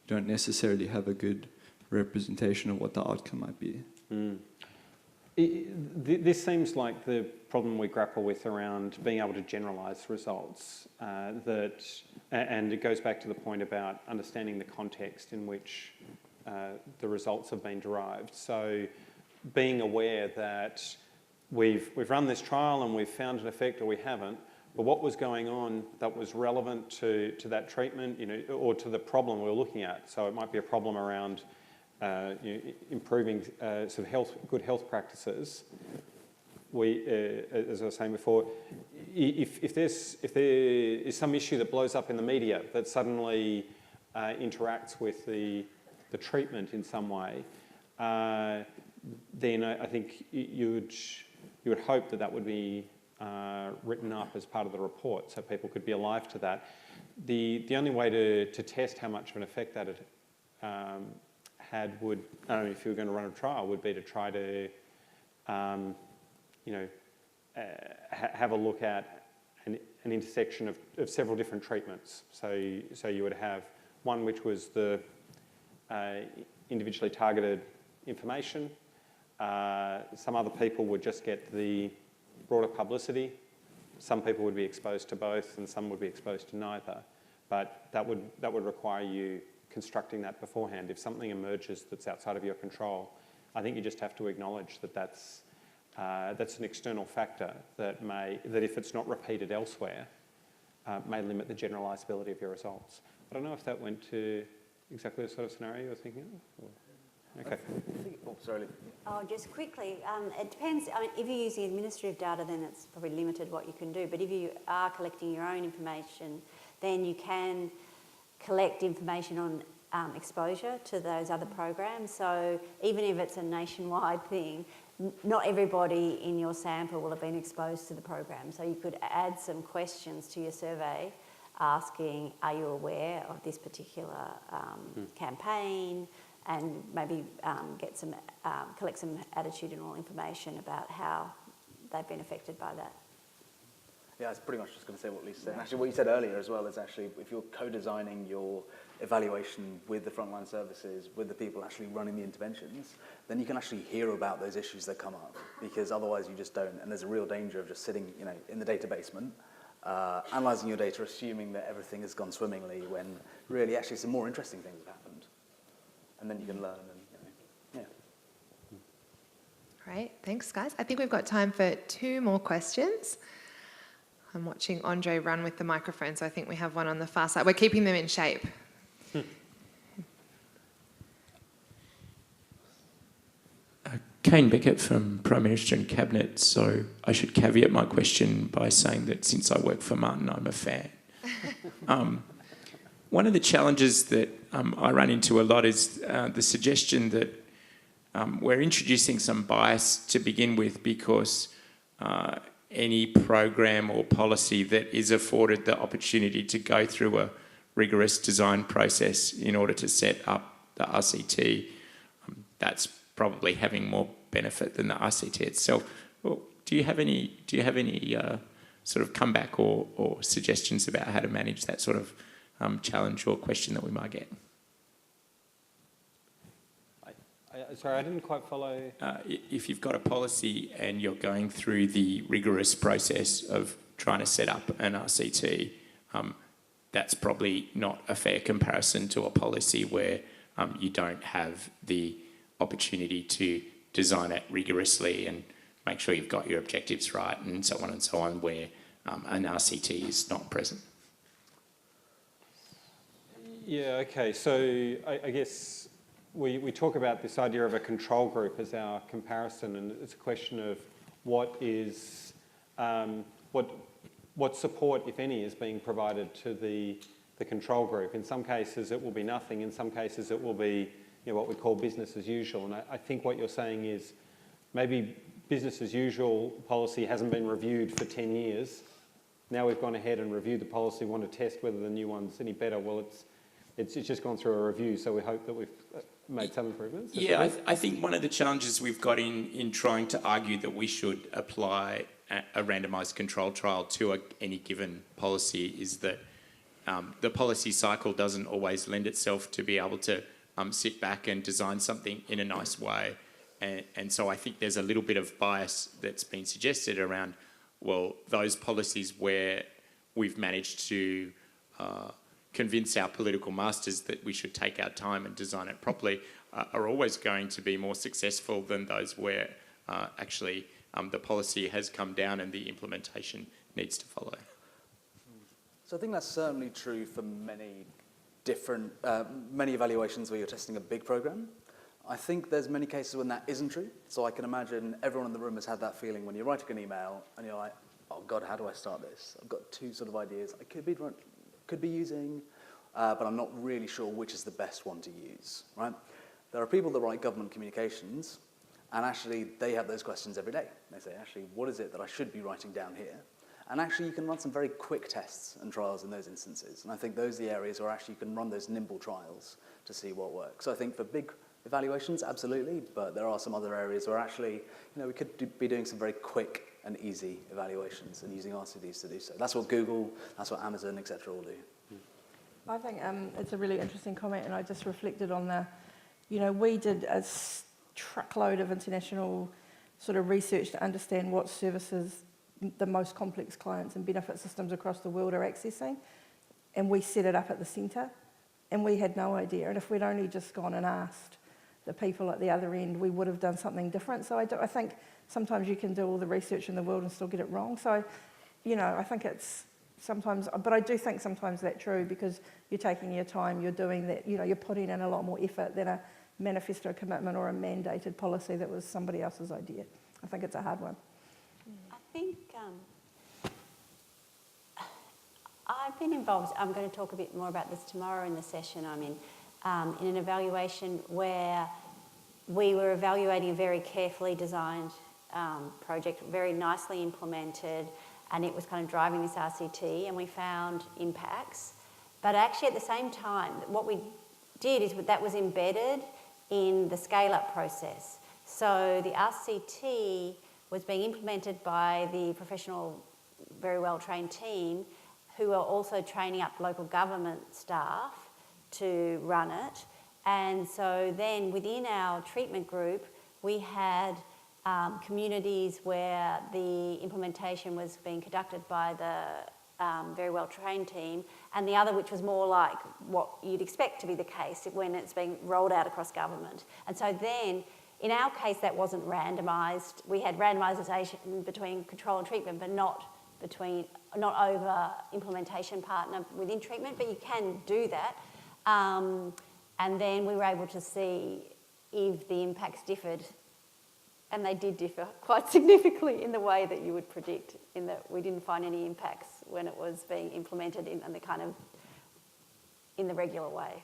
don't necessarily have a good representation of what the outcome might be. This seems like the problem we grapple with around being able to generalise results, and it goes back to the point about understanding the context in which the results have been derived. So being aware that we've run this trial and we've found an effect, or we haven't, but what was going on that was relevant to that treatment, or to the problem we're looking at. So it might be a problem around improving sort of good health practices. As I was saying before, if there is some issue that blows up in the media that suddenly interacts with the treatment in some way, then I think you would hope that would be written up as part of the report, so people could be alive to that. The only way to test how much of an effect that it had would, if you were going to run a trial, would be to try to, have a look at an intersection of several different treatments. So you would have one which was the individually targeted information. Some other people would just get the broader publicity. Some people would be exposed to both, and some would be exposed to neither. But that would require you constructing that beforehand. If something emerges that's outside of your control, I think you just have to acknowledge that that's an external factor that if it's not repeated elsewhere, may limit the generalisability of your results. I don't know if that went to exactly the sort of scenario you were thinking of. Or, okay. Oh, sorry. Oh, just quickly, it depends. I mean, if you're using administrative data, then it's probably limited what you can do. But if you are collecting your own information, then you can collect information on exposure to those other programs. So even if it's a nationwide thing, not everybody in your sample will have been exposed to the program. So you could add some questions to your survey asking, are you aware of this particular campaign? And maybe collect some attitudinal information about how they've been affected by that. Yeah, I was pretty much just going to say what Lisa said. And actually, what you said earlier as well is actually, if you're co-designing your evaluation with the frontline services, with the people actually running the interventions, then you can actually hear about those issues that come up, because otherwise you just don't. And there's a real danger of just sitting, in the data basement, analysing your data, assuming that everything has gone swimmingly, when really actually some more interesting things have happened. And then you can learn and, Great, thanks guys. I think we've got time for 2 more questions. I'm watching Andre run with the microphone, so I think we have one on the far side. We're keeping them in shape. Kane Beckett from Prime Minister and Cabinet. So I should caveat my question by saying that since I work for Martin, I'm a fan. One of the challenges that I run into a lot is the suggestion that we're introducing some bias to begin with, because any program or policy that is afforded the opportunity to go through a rigorous design process in order to set up the RCT, that's probably having more benefit than the RCT itself. Well, do you have any sort of comeback or suggestions about how to manage that sort of challenge or question that we might get? Sorry, I didn't quite follow. If you've got a policy and you're going through the rigorous process of trying to set up an RCT, that's probably not a fair comparison to a policy where you don't have the opportunity to design it rigorously and make sure you've got your objectives right and so on, where an RCT is not present. Yeah, okay. So I guess we talk about this idea of a control group as our comparison, and it's a question of what support, if any, is being provided to the control group. In some cases it will be nothing, in some cases it will be what we call business as usual. And I think what you're saying is maybe business as usual policy hasn't been reviewed for 10 years. Now we've gone ahead and reviewed the policy, want to test whether the new one's any better. Well, it's just gone through a review, so we hope that we've made some improvements. Yeah, I think one of the challenges we've got in trying to argue that we should apply a randomised control trial to any given policy is that the policy cycle doesn't always lend itself to be able to sit back and design something in a nice way. And so I think there's a little bit of bias that's been suggested around, well, those policies where we've managed to convince our political masters that we should take our time and design it properly are always going to be more successful than those where actually the policy has come down and the implementation needs to follow. So I think that's certainly true for many different, many evaluations where you're testing a big program. I think there's many cases when that isn't true. So I can imagine everyone in the room has had that feeling when you're writing an email and you're like, oh God, how do I start this? I've got 2 sort of ideas I could be using, but I'm not really sure which is the best one to use, right? There are people that write government communications, and actually they have those questions every day. They say, actually, what is it that I should be writing down here? And actually you can run some very quick tests and trials in those instances. And I think those are the areas where actually you can run those nimble trials to see what works. So I think for big evaluations, absolutely, but there are some other areas where actually, we could be doing some very quick and easy evaluations and using RCTs to do so. That's what Google, that's what Amazon, etc. will do. I think it's a really interesting comment, and I just reflected on we did a truckload of international sort of research to understand what services the most complex clients and benefit systems across the world are accessing, and we set it up at the centre, and we had no idea. And if we'd only just gone and asked the people at the other end, we would have done something different. So I think sometimes you can do all the research in the world and still get it wrong. So, I think it's sometimes, but I do think sometimes that's true, because you're taking your time, you're doing that, you're putting in a lot more effort than a manifesto commitment or a mandated policy that was somebody else's idea. I think it's a hard one. I think I've been involved, I'm going to talk a bit more about this tomorrow in the session I'm in an evaluation where we were evaluating a very carefully designed project, very nicely implemented, and it was kind of driving this RCT, and we found impacts. But actually at the same time, what we did is that was embedded in the scale-up process. So the RCT was being implemented by the professional, very well-trained team, who are also training up local government staff to run it. And so then within our treatment group, we had communities where the implementation was being conducted by the very well-trained team, and the other which was more like what you'd expect to be the case when it's being rolled out across government. And so then, in our case, that wasn't randomised. We had randomisation between control and treatment, but not over implementation partner within treatment, but you can do that. And then we were able to see if the impacts differed, and they did differ quite significantly in the way that you would predict, in that we didn't find any impacts when it was being implemented in the regular way.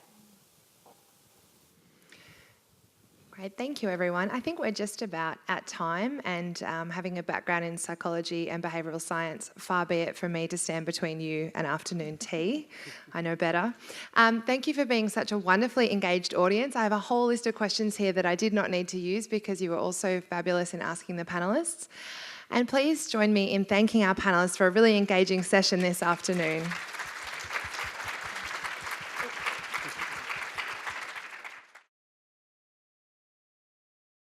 Great, thank you everyone. I think we're just about at time, and having a background in psychology and behavioural science, far be it from me to stand between you and afternoon tea. I know better. Thank you for being such a wonderfully engaged audience. I have a whole list of questions here that I did not need to use because you were all so fabulous in asking the panellists. And please join me in thanking our panellists for a really engaging session this afternoon.